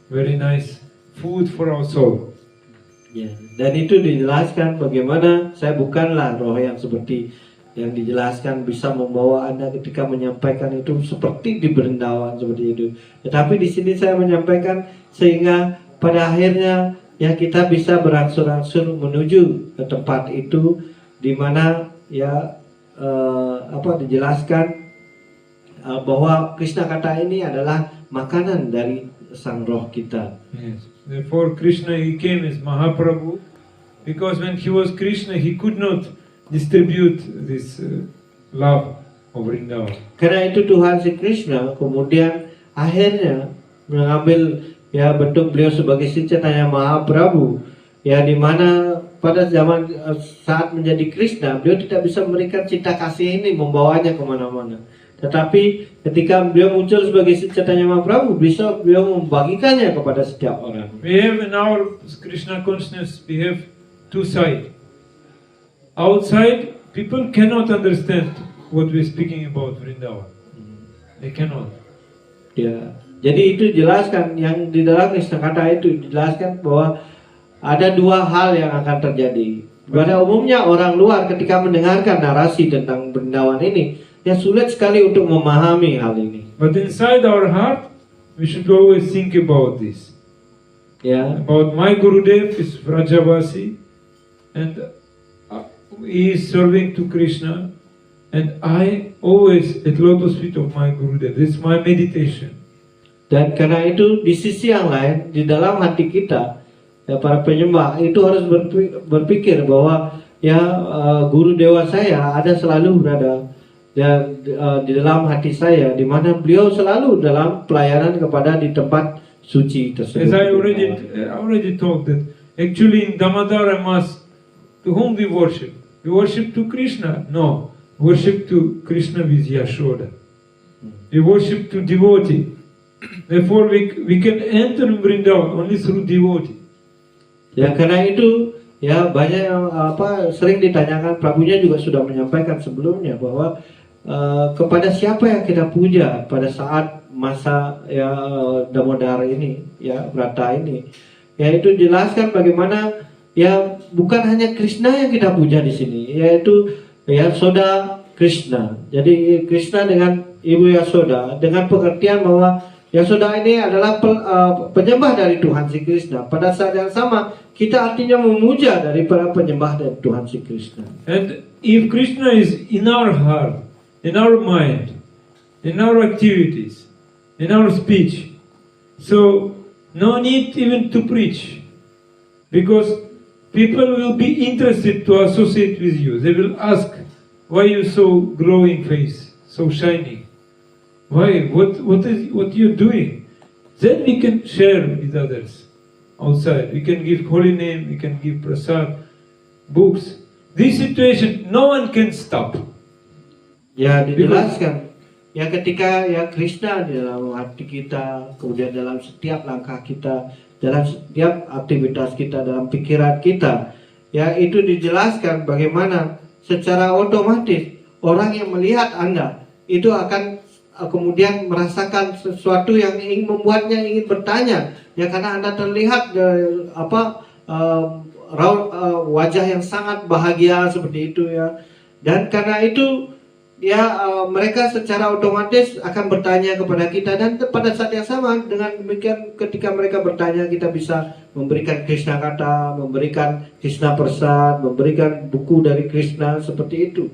very nice food for our soul. Ya, dan itu dijelaskan bagaimana saya bukanlah roh yang seperti yang dijelaskan bisa membawa Anda ketika menyampaikan itu seperti di Brindavan seperti itu. Tetapi di sini saya menyampaikan sehingga pada akhirnya ya kita bisa berangsur-angsur menuju ke tempat itu di mana ya dijelaskan bahwa Krishna kata ini adalah makanan dari sang roh kita. Yes. Therefore Krishna, he came as Mahaprabhu, because when he was Krishna he could not distribute this love of Vrindavan. Karena itu Tuhan si Krishna kemudian akhirnya mengambil ya bentuk beliau sebagai si Chaitanya Mahaprabhu, ya di mana pada zaman saat menjadi Krishna beliau tidak bisa memberikan cinta kasih ini membawanya kemana-mana. Tetapi ketika beliau muncul sebagai si Chaitanya Mahaprabhu, beliau membagikannya kepada setiap orang. We have in our Krishna consciousness, we have two sides. Outside, people cannot understand what we are speaking about Vrindavan. They cannot. Ya, jadi itu jelaskan yang di dalam Krishna kata itu dijelaskan bahwa ada dua hal yang akan terjadi. Pada umumnya orang luar ketika mendengarkan narasi tentang Vrindavan ini, ya sulit sekali untuk memahami hal ini. But inside our heart, we should always think about this. Ya, About my Gurudev is Vrajavasi, and he is serving to Krishna, and I always at lotus feet of my Gurudev. This is my meditation. dan karena itu di sisi yang lain di dalam hati kita, ya para penyembah itu harus berpikir bahwa ya guru dewa saya ada selalu berada dan di dalam hati saya, di mana beliau selalu dalam pelayanan kepada di tempat suci tersebut. As I already told that actually in Damodar Mas, to whom we worship? We worship to Krishna? No, worship to Krishna with Yashoda. We worship to devotee. Therefore we can enter Vrindavan only through devotee. Ya karena itu ya banyak yang sering ditanyakan, Prabunya juga sudah menyampaikan sebelumnya bahwa kepada siapa yang kita puja pada saat masa ya Damodar ini, ya Brata ini, ya itu jelaskan bagaimana ya bukan hanya Krishna yang kita puja di sini, yaitu ya Yasoda Krishna. Jadi Krishna dengan Ibu Yasoda dengan pengertian bahwa Yasoda ini adalah penyembah dari Tuhan si Krishna. Pada saat yang sama kita artinya memuja dari para penyembah dari Tuhan si Krishna. And if Krishna is in our heart, in our mind, in our activities, in our speech, so no need even to preach, because people will be interested to associate with you. They will ask, why you so glowing face, so shining? Why? What you're doing? Then we can share with others outside. We can give holy name, we can give prasad, books. This situation, no one can stop. Ya dijelaskan ya ketika ya Krishna di dalam hati kita, kemudian dalam setiap langkah kita, dalam setiap aktivitas kita, dalam pikiran kita, ya itu dijelaskan bagaimana secara otomatis orang yang melihat Anda itu akan kemudian merasakan sesuatu yang ingin membuatnya ingin bertanya, ya karena Anda terlihat wajah yang sangat bahagia seperti itu ya, dan karena itu ya mereka secara otomatis akan bertanya kepada kita, dan pada saat yang sama dengan demikian ketika mereka bertanya kita bisa memberikan Krishna kata, memberikan Krishna persad, memberikan buku dari Krishna seperti itu.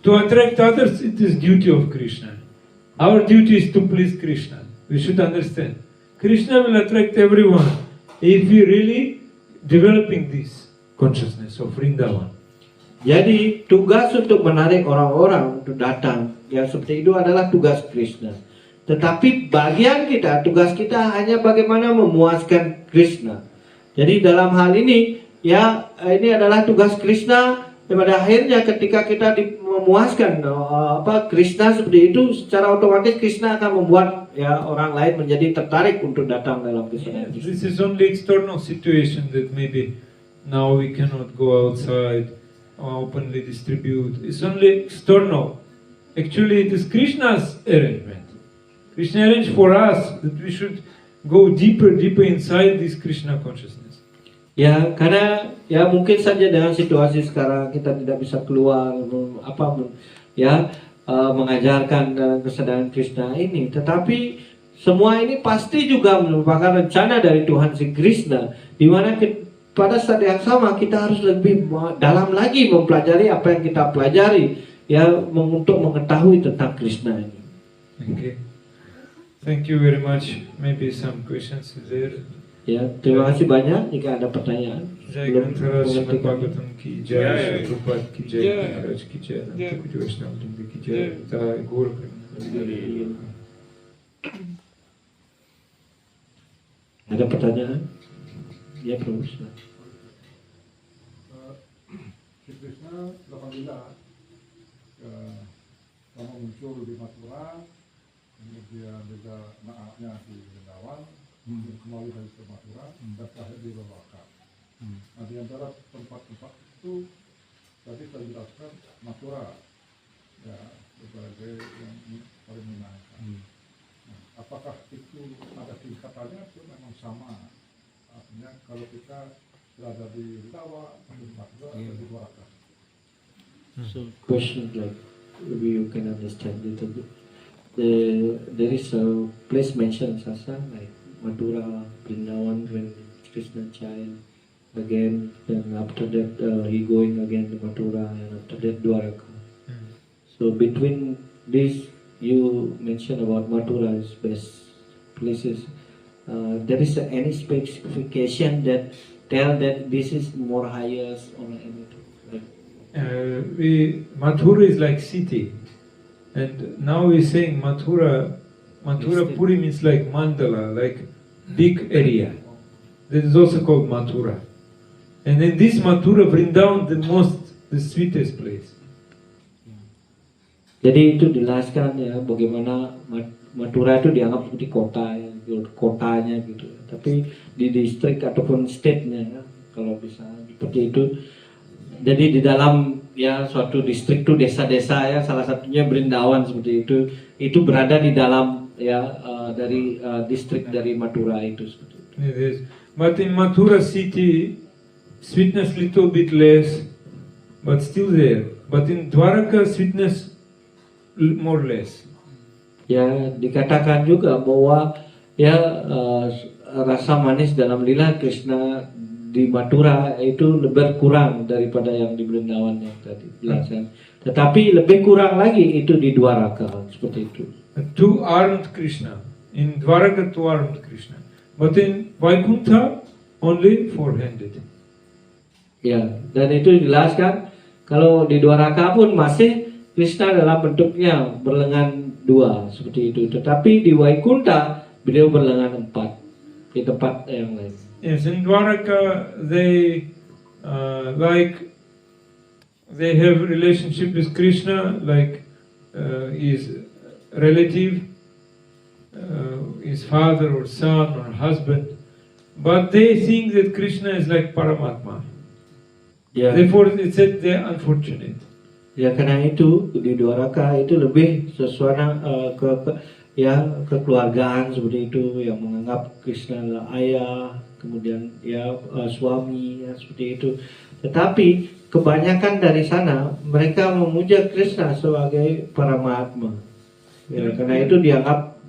To attract others, it is duty of Krishna. Our duty is to please Krishna. We should understand. Krishna will attract everyone if we really developing this consciousness of Vrindavan. Jadi tugas untuk menarik orang-orang untuk datang yang seperti itu adalah tugas Krishna. Tetapi bagian kita, tugas kita hanya bagaimana memuaskan Krishna. Jadi dalam hal ini, ya ini adalah tugas Krishna. Pada akhirnya ketika kita memuaskan Krishna seperti itu, secara otomatis Krishna akan membuat ya orang lain menjadi tertarik untuk datang dalam kesenangan. This is only external situation that maybe now we cannot go outside or openly distribute. It's only external. Actually, it is Krishna's arrangement. Krishna arranged for us that we should go deeper inside this Krishna consciousness. Ya, karena ya mungkin saja dengan situasi sekarang kita tidak bisa keluar mengajarkan dalam kesadaran Krishna ini, tetapi semua ini pasti juga merupakan rencana dari Tuhan Sri Krishna, di mana pada saat yang sama kita harus lebih dalam lagi mempelajari apa yang kita pelajari ya untuk mengetahui tentang Krishna ini. Okay. Thank you very much. Maybe some questions there. Ya, terima kasih banyak. Jika ada pertanyaan, Jai Granthara Srimad Bhagavatam ki Jai, Prabhupada ki Jai, Maharaj ki Jai, Nanda Puja Vaishnava Vrinda ki Jai, Jai Gaur ada pertanyaan? Ya, Prabhu. Sri Krishna alhamdulillah lama muncul di Mathura, kemudian juga naaknya di Vrindavan, kembali dari ke Mathura dan terakhir di Dwaraka. Nah, di antara tempat-tempat itu tadi saya jelaskan Mathura ya sebagai yang paling menyenangkan. Nah, apakah itu ada tingkatannya atau memang sama? Artinya kalau kita berada di Vrindavan, di Mathura atau di Dwaraka? So question like maybe you can understand a little bit. There is a place mentioned Sasa like Mathura, Vrindavan when Krishna child again, then after that he going again to Mathura and after that Dwaraka. So between this you mentioned about Mathura is best places. There is any specification that tell that this is more highest or anything? Mathura is like city, and now we're saying Mathura Puri means like mandala, like big area. That is also called Mathura. And in this Mathura, Vrindavan the sweetest place. Jadi itu dijelaskan ya bagaimana Mathura itu dianggap seperti kotanya gitu. Tapi di distrik ataupun state-nya ya, kalau bisa seperti itu. Jadi di dalam ya suatu distrik itu desa-desa ya, salah satunya Vrindavan seperti itu berada di dalam ya dari distrik dari Mathura itu seperti itu. Yes. But in Mathura city, sweetness little bit less, but still there. But in Dwaraka, sweetness more less. Ya dikatakan juga bahwa ya rasa manis dalam lila Krishna di Mathura itu lebih kurang daripada yang di Vrindavan yang tadi jelaskan. Tetapi lebih kurang lagi itu di Dwaraka seperti itu. Two-armed Krishna. In Dwaraka, two-armed Krishna. But in Vaikuntha, only four-handed. Ya, dan itu dijelaskan kalau di Dwaraka pun masih Krishna dalam bentuknya berlengan dua seperti itu. Tetapi di Vaikuntha beliau berlengan empat di tempat yang lain. Yes, in Dwaraka they have relationship with Krishna like his relative, his father or son or husband, but they think that Krishna is like Paramatma. Ya. Therefore, it said they are unfortunate. Ya karena itu di Dwaraka itu lebih sesuatu kekeluargaan seperti itu yang menganggap Krishna adalah ayah, kemudian ya suami ya seperti itu. Tetapi kebanyakan dari sana mereka memuja Krishna sebagai Paramatma. Ya, karena itu dianggap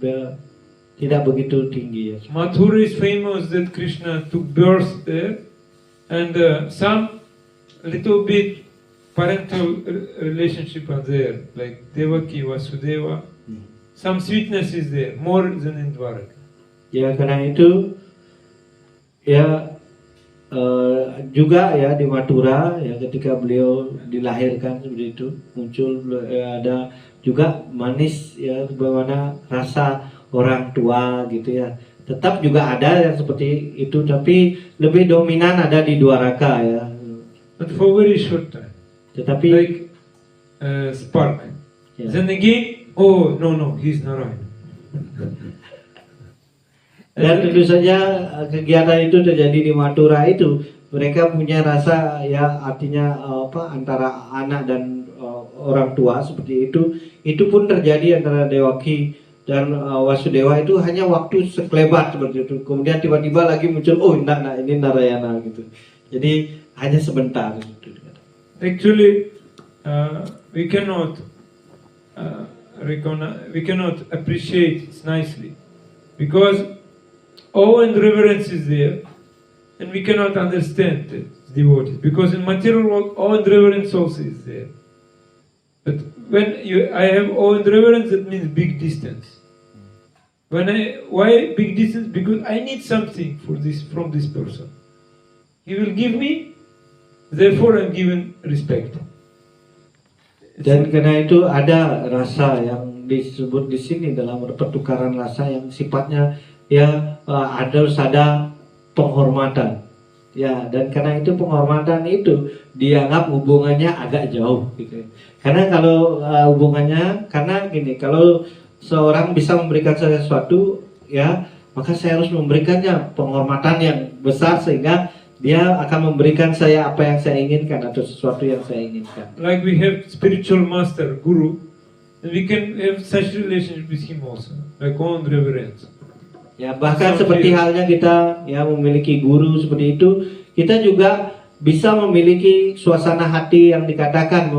tidak begitu tinggi ya. Mathura is famous that Krishna took birth there, and some little bit parental relationship are there, like Devaki, Vasudeva. Some sweetness is there, more than in Dwaraka. Ya karena itu ya juga ya di Madura ya ketika beliau dilahirkan seperti itu muncul ada juga manis ya bagaimana rasa orang tua gitu ya. Tetap juga ada yang seperti itu tapi lebih dominan ada di Dwaraka ya. But for very short time. Tetapi Like spark. ya. Then again, oh no, he's Narayan. Dan tentu saja kegiatan itu terjadi di Madura itu mereka punya rasa ya artinya antara anak dan orang tua seperti itu pun terjadi antara Dewaki dan Wasudewa itu hanya waktu sekelebat seperti itu kemudian tiba-tiba lagi muncul enggak ini Narayana gitu jadi hanya sebentar gitu. Actually, we cannot appreciate it nicely because awe and reverence is there, and we cannot understand the devotees because in material world awe and reverence also is there. But when I have awe and reverence, that means big distance. Why big distance? Because I need something from this person. He will give me, therefore I'm given respect. Dan karena itu ada rasa yang disebut di sini dalam pertukaran rasa yang sifatnya ya harus ada penghormatan ya dan karena itu penghormatan itu dianggap hubungannya agak jauh gitu karena kalau hubungannya karena gini kalau seorang bisa memberikan saya sesuatu ya maka saya harus memberikannya penghormatan yang besar sehingga dia akan memberikan saya apa yang saya inginkan atau sesuatu yang saya inginkan. Like we have spiritual master, guru, and we can have such relationship with him also, like awe and reverence. Ya bahkan seperti halnya kita ya memiliki guru seperti itu, kita juga bisa memiliki suasana hati yang dikatakan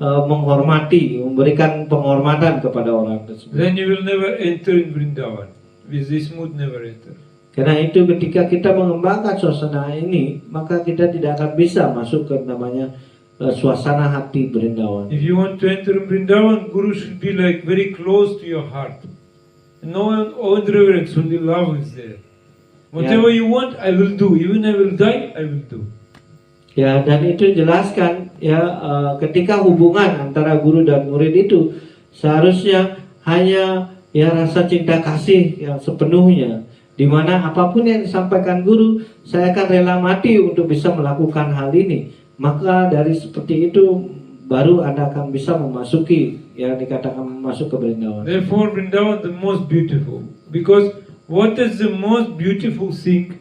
menghormati, memberikan penghormatan kepada orang tersebut. Then you will never enter in Vrindavan. With this mood, never enter. Karena itu ketika kita mengembangkan suasana ini, maka kita tidak akan bisa masuk ke namanya suasana hati Vrindavan. If you want to enter Vrindavan, Guru should be like very close to your heart. No own reverence, only love is there. Whatever you want, I will do. Even I will die, I will do. Ya, dan itu jelaskan ya ketika hubungan antara guru dan murid itu seharusnya hanya ya rasa cinta kasih yang sepenuhnya. Di mana apapun yang disampaikan guru, saya akan rela mati untuk bisa melakukan hal ini. Maka dari seperti itu baru Anda akan bisa memasuki yang dikatakan masuk ke Vrindavan. Therefore, Vrindavan the most beautiful. Because what is the most beautiful thing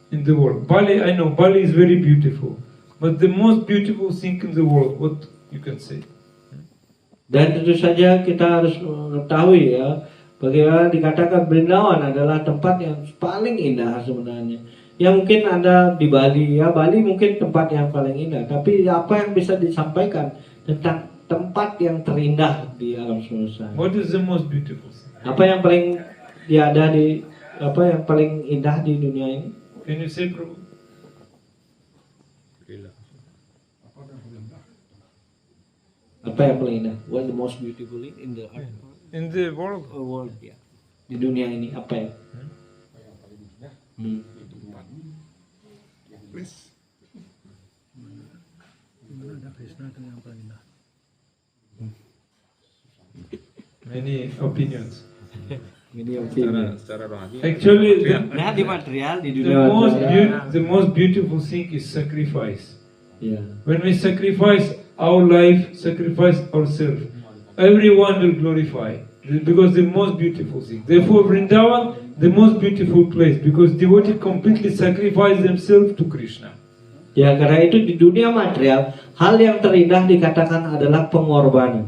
in the world? Bali, I know Bali is very beautiful, but the most beautiful thing in the world, what you can say? Dan tentu saja kita harus mengetahui ya, bagaimana dikatakan Vrindavan adalah tempat yang paling indah sebenarnya. Ya mungkin Anda di Bali, ya Bali mungkin tempat yang paling indah, tapi apa yang bisa disampaikan tentang tempat yang terindah di alam semesta? What is the most beautiful thing? Apa yang paling apa yang paling indah di dunia ini? Can you say, Prabhu? Apa yang paling indah? What the most beautiful in the earth? In the world? World ya. Di dunia ini apa ya? Many opinions. Ini opini. Actually, Nah di material di the dunia the most beautiful thing is sacrifice. Ya. When we sacrifice our life, sacrifice ourselves, everyone will glorify. Because the most beautiful thing. Therefore, Vrindavan, the most beautiful place, because devotees completely sacrifice themselves to Krishna. Ya karena itu di dunia material hal yang terindah dikatakan adalah pengorbanan.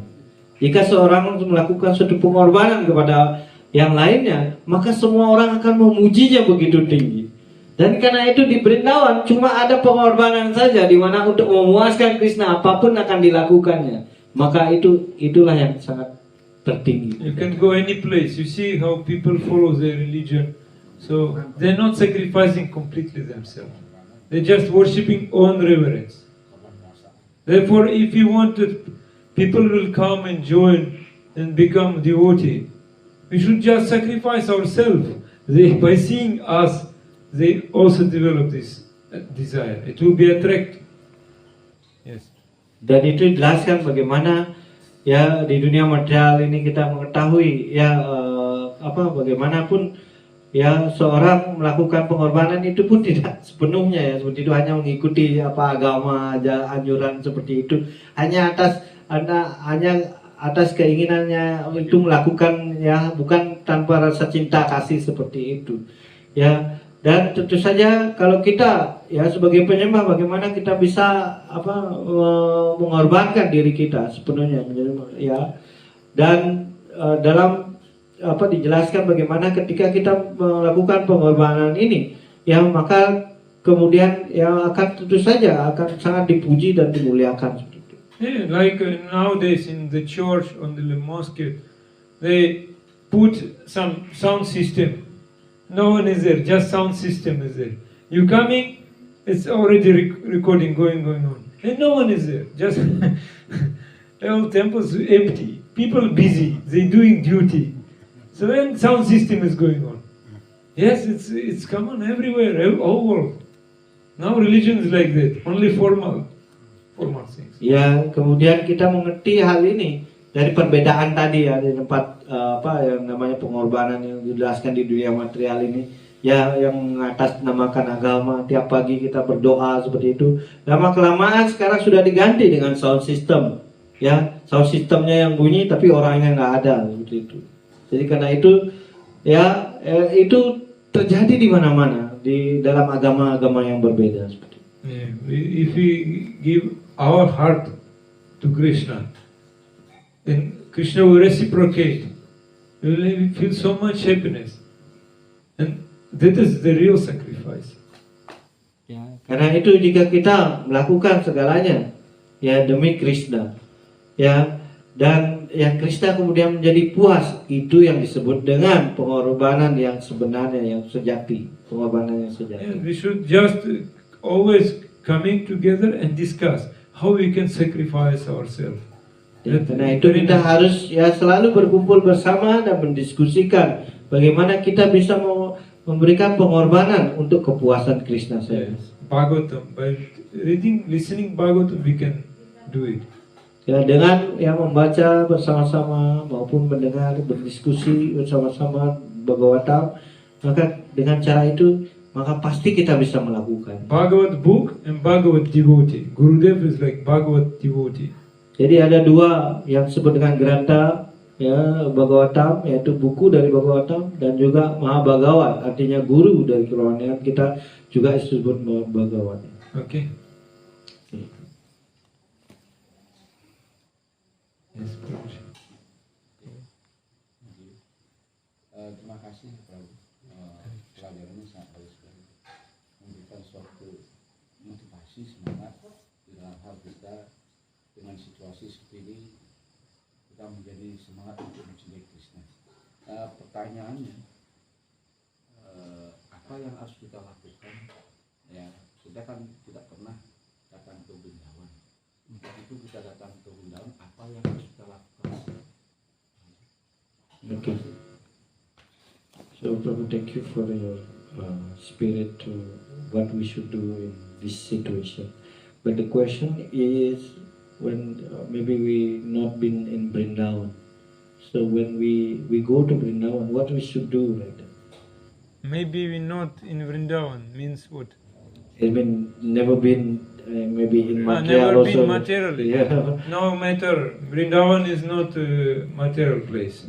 Jika seorang melakukan suatu pengorbanan kepada yang lainnya, maka semua orang akan memujinya begitu tinggi. Dan karena itu di Vrindavan cuma ada pengorbanan saja, di mana untuk memuaskan Krishna apapun akan dilakukannya. Maka itulah yang sangat tertinggi. You can go any place. You see how people follow their religion. So they're not sacrificing completely themselves. They're just worshipping on reverence. Therefore, if you want that people will come and join and become devotee, we should just sacrifice ourselves. By seeing us, they also develop this desire. It will be attract. Yes. Dan itu jelaskan bagaimana ya di dunia material ini kita mengetahui ya bagaimanapun ya seorang melakukan pengorbanan itu pun tidak sepenuhnya ya seperti itu, hanya mengikuti agama aja, anjuran seperti itu, hanya atas keinginannya itu melakukan ya, bukan tanpa rasa cinta kasih seperti itu ya. Dan tentu saja kalau kita ya sebagai penyembah, bagaimana kita bisa mengorbankan diri kita sepenuhnya ya. Dan dalam dijelaskan bagaimana ketika kita melakukan pengorbanan ini ya, maka kemudian ya akan tentu saja akan sangat dipuji dan dimuliakan seperti itu. Yeah, like nowadays in the church, on the mosque, they put some sound system. No one is there, just sound system is there. You coming, it's already recording going on. And no one is there, just all temples empty. People busy, they doing duty. So then sound system is going on. Yes, it's common everywhere, all world. Now religion is like that, only formal things. Ya, kemudian kita mengerti hal ini dari perbedaan tadi ya, di tempat yang namanya pengorbanan yang dijelaskan di dunia material ini ya, yang mengatasnamakan agama. Tiap pagi kita berdoa seperti itu. Lama kelamaan sekarang sudah diganti dengan sound system ya, sound systemnya yang bunyi tapi orangnya nggak ada seperti itu. Jadi karena itu ya itu terjadi di mana-mana di dalam agama-agama yang berbeda seperti itu. Yeah, if we give our heart to Krishna, then Krishna will reciprocate. You will feel so much happiness, and that is the real sacrifice. Ya, karena itu jika kita melakukan segalanya ya demi Krishna, ya, dan yang Krishna kemudian menjadi puas, itu yang disebut dengan pengorbanan yang sebenarnya, yang sejati, pengorbanan yang sejati. Yeah, we should just always coming together and discuss how we can sacrifice ourselves. Ya, karena itu kita harus ya selalu berkumpul bersama dan mendiskusikan bagaimana kita bisa memberikan pengorbanan untuk kepuasan Krishna saja. Yes. Bhagavatam, by listening Bhagavatam, we can do it. Ya, dengan membaca bersama-sama maupun mendengar, berdiskusi bersama-sama Bhagavatam, maka dengan cara itu maka pasti kita bisa melakukan. Bhagavat book and Bhagavat devotee. Gurudev is like Bhagavat devotee. Jadi ada dua yang disebut dengan Grantha ya, Bhagavatam, yaitu buku dari Bhagavatam, dan juga Mahabhagavat, artinya guru dari kerohanian kita juga disebut Bhagavat. Okay. Yes, terima kasih Prabu. Pelajarannya sangat bagus sekali, memberikan suatu motivasi, semangat dalam hal kita dengan situasi seperti ini, kita menjadi semangat untuk mencintai Krishna. Pertanyaannya, apa yang harus kita lakukan? Ya, kita kan tidak pernah datang ke Vrindavan. Untuk itu kita datang ke Vrindavan, apa yang harus kita lakukan? Okay. So Prabhu, thank you for your spirit to what we should do in this situation. But the question is, when maybe we not been in Vrindavan, so when we go to Vrindavan, what we should do like that? Maybe we not in Vrindavan means what? I mean, never been maybe in material never also. been materially. Yeah. No matter. Vrindavan is not a material place.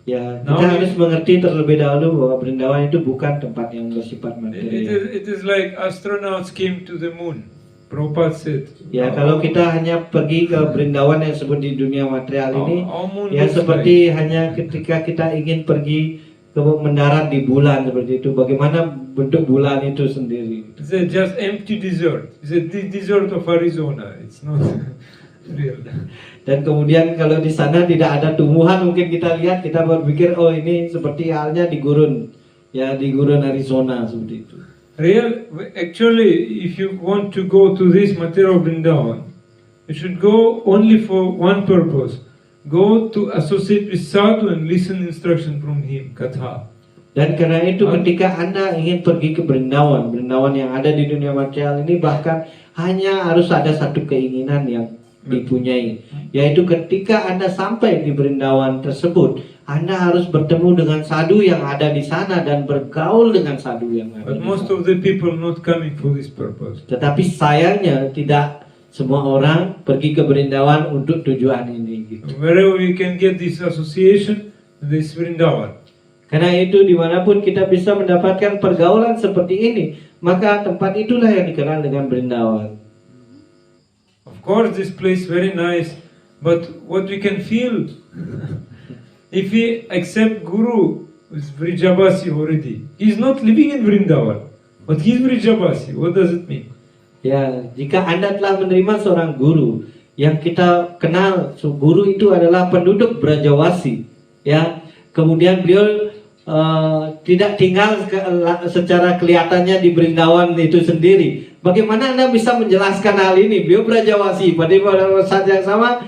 Ya, Now kita harus mengerti terlebih dahulu bahwa Vrindavan itu bukan tempat yang bersifat material. It is like astronauts came to the moon. Prabhupada said. Ya, kalau kita hanya pergi ke Vrindavan yang disebut di dunia material ini, moon ya looks seperti hanya ketika kita ingin pergi ke mendarat di bulan seperti itu. Bagaimana bentuk bulan itu sendiri? It's just empty desert. It's a desert of Arizona. It's not real. Dan kemudian kalau di sana tidak ada tumbuhan, mungkin kita lihat, kita berpikir, oh ini seperti halnya di gurun, ya di gurun Arizona seperti itu. Real, actually, if you want to go to this material Vrindavan, you should go only for one purpose. Go to associate with sadhu and listen instruction from him, katha. Dan karena itu ketika Anda ingin pergi ke Brindawan yang ada di dunia material ini, bahkan hanya harus ada satu keinginan yang dipunyai, yaitu ketika Anda sampai di Brindawan tersebut, Anda harus bertemu dengan sadhu yang ada di sana dan bergaul dengan sadhu yang ada But di most sana. of the people not coming for this purpose. Tetapi sayangnya tidak semua orang pergi ke Brindawan untuk tujuan ini gitu. Wherever we can get this association, this Vrindavan. Karena itu dimanapun kita bisa mendapatkan pergaulan seperti ini, maka tempat itulah yang dikenal dengan Brindawan. Of course, this place very nice, but what we can feel if we accept Guru is Vrijabasi already. He's not living in Vrindavan, but he's Vrijabasi. What does it mean? Ya, jika Anda telah menerima seorang guru yang kita kenal, guru itu adalah penduduk Brajawasi, ya. Kemudian beliau tidak tinggal secara kelihatannya di Brindawan itu sendiri. Bagaimana Anda bisa menjelaskan hal ini? Beliau Brajawasi, pada saat yang sama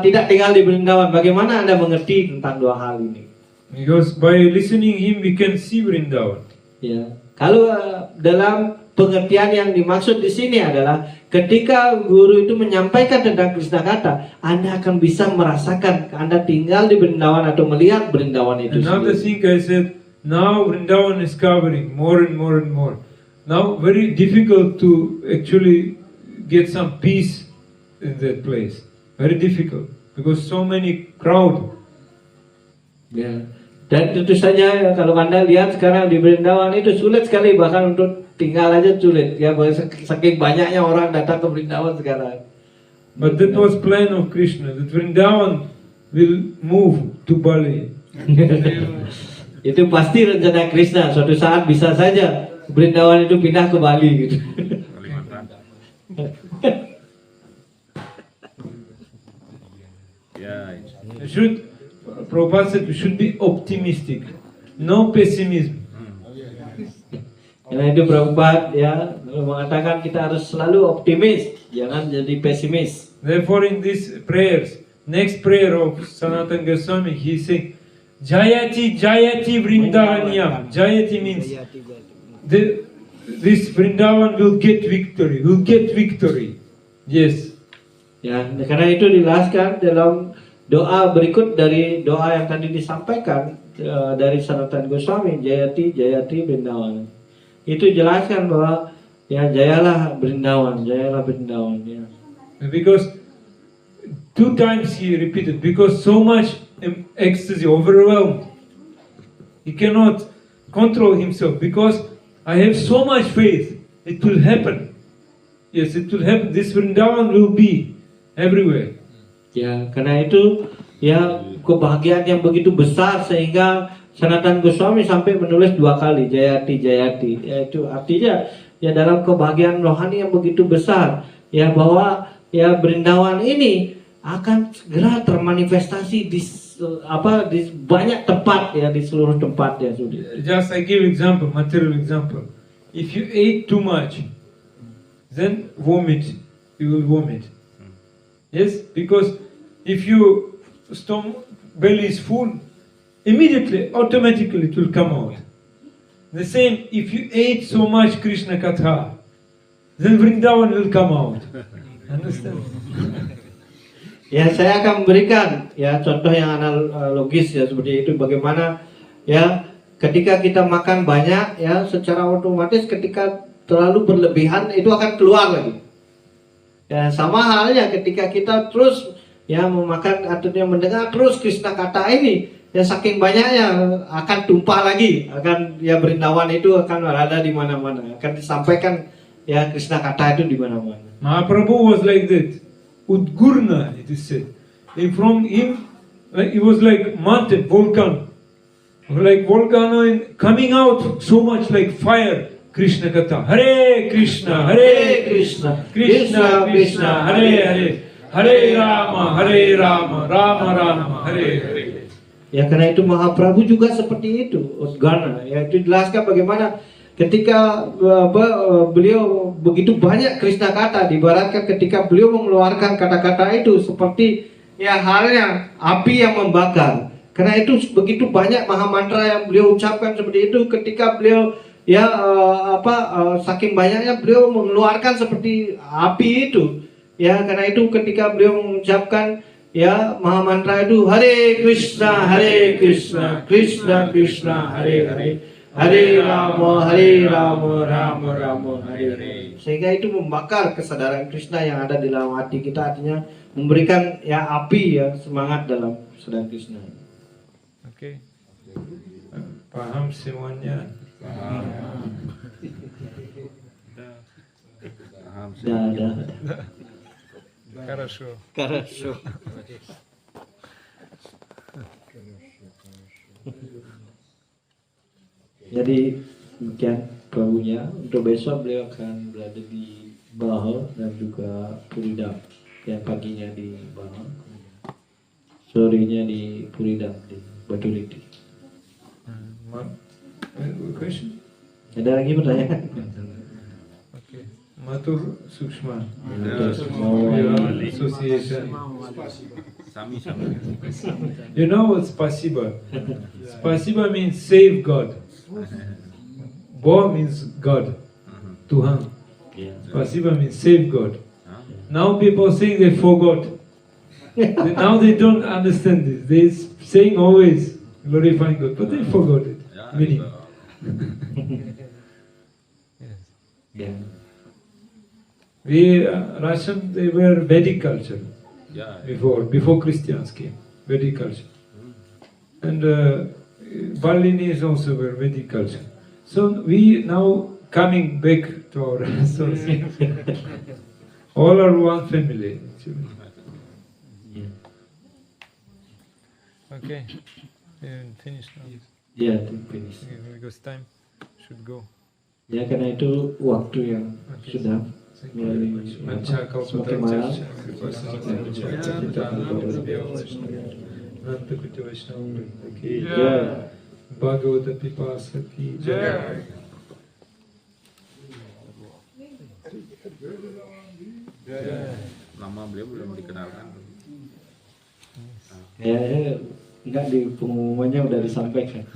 tidak tinggal di Brindawan. Bagaimana Anda mengerti tentang dua hal ini? Because by listening him, we can see Vrindavan. Ya, kalau dalam pengertian yang dimaksud di sini adalah ketika guru itu menyampaikan tentang Krishna kata, Anda akan bisa merasakan Anda tinggal di Brindawan atau melihat Brindawan itu Another sendiri. thing I said, now Vrindavan is covering more and more and more. Now very difficult to actually get some peace in that place. Very difficult because so many crowd. Ya. Dan tentu saja ya, kalau Anda lihat sekarang di Brindawan itu sulit sekali, bahkan untuk tinggal aja sulit. Ya, saking banyaknya orang datang ke Brindawan sekarang. But that was plan of Krishna, that Vrindavan will move to Bali. Itu pasti rencana Krishna. Suatu saat bisa saja Brindavan itu pindah ke Bali gitu. Prabhupada said we should be optimistic, no pessimism. Karena itu Prabhupada ya mengatakan kita harus selalu optimis, jangan jadi pesimis. Therefore in these prayers, next prayer of Sanatana Goswami, he saying, Jayati Jayati Vrindavanyam. Jayati means this Vrindavan will get victory. Yes. Ya, karena itu dijelaskan dalam doa berikut dari doa yang tadi disampaikan dari Sanatana Goswami, Jayati Jayati Vrindavan. Itu jelaskan bahwa ya jayalah Brindawan ya. Because 2 times he repeated, because so much ecstasy, overwhelmed. He cannot control himself, because I have so much faith, it will happen. Yes, it will happen. This Vrindavan will be everywhere. Ya, karena itu ya kebahagiaan yang begitu besar sehingga Sanatana Goswami sampai menulis 2 kali Jayati Jayati. Ya, itu artinya ya dalam kebahagiaan rohani yang begitu besar ya bahwa ya Brindawan ini akan segera termanifestasi di banyak tempat ya, di seluruh tempat ya sudah. Just I give example, material example. If you ate too much, then you will vomit. Yes, because if your belly is full, immediately, automatically it will come out. The same, if you ate so much Krishna Katha, then Vrindavan will come out. Understand? Ya, saya akan memberikan ya contoh yang analogis ya seperti itu, bagaimana ya ketika kita makan banyak ya secara otomatis ketika terlalu berlebihan itu akan keluar lagi. Ya, sama halnya ketika kita terus ya memakan artinya mendengar terus Krishna kata ini, ya saking banyaknya akan tumpah lagi, akan ya Brindawan itu akan berada di mana-mana, akan disampaikan ya Krishna kata itu di mana-mana. Mahaprabhu was like that. Udgurna, it is said. And from him, it was like mountain, volcano. Like volcano and coming out so much like fire. Krishna Katha. Hare Krishna, Hare Krishna, Krishna Krishna, Hare Hare. Hare Rama, Rama Rama, Hare Hare. Ya karena itu Mahaprabhu juga seperti itu, Udgana. Ya itu jelaskan bagaimana ketika beliau begitu banyak Krishna kata, diibaratkan ketika beliau mengeluarkan kata-kata itu seperti ya halnya api yang membakar. Karena itu begitu banyak maha mantra yang beliau ucapkan seperti itu ketika beliau saking banyaknya beliau mengeluarkan seperti api itu. Ya, karena itu ketika beliau mengucapkan ya maha mantra itu Hare Krishna, Krishna Krishna, Hare Hare, Hare Rama, Rama Rama, Hare Hare. Sehingga itu membakar kesadaran Krishna yang ada di dalam hati kita, artinya memberikan ya api ya semangat dalam kesadaran Krishna. Oke. Paham semuanya? Dah. Хорошо. Jadi demikian Prabunya. Untuk besok beliau akan berada di Bahal dan juga Puridam. Yang paginya di Bahal, sorenya di Puridam di Batu Liti. Question? Ada lagi pertanyaan? Okay. Matur Sukshma. Association. You know what spasiba? Spasiba means save God. Bo means God. Tuhan. Spasiba means save God. Now people saying they forgot. Now they don't understand this. They saying always glorifying God, but they forgot it. Meaning. Ya. We Russian, they were Vedic culture before Christians came. Vedic culture, and Balinese also were Vedic culture. So we now coming back to our source. All are one family. Actually. Ya. Okay, finish now. Ya, finish. Because time should go. Ya, karena itu waktu yang sudah mulai semakin malam. Bhagavata Pipasa ki jai. Nama beliau belum dikenalkan. Ya, enggak di pengumumannya udah disampaikan.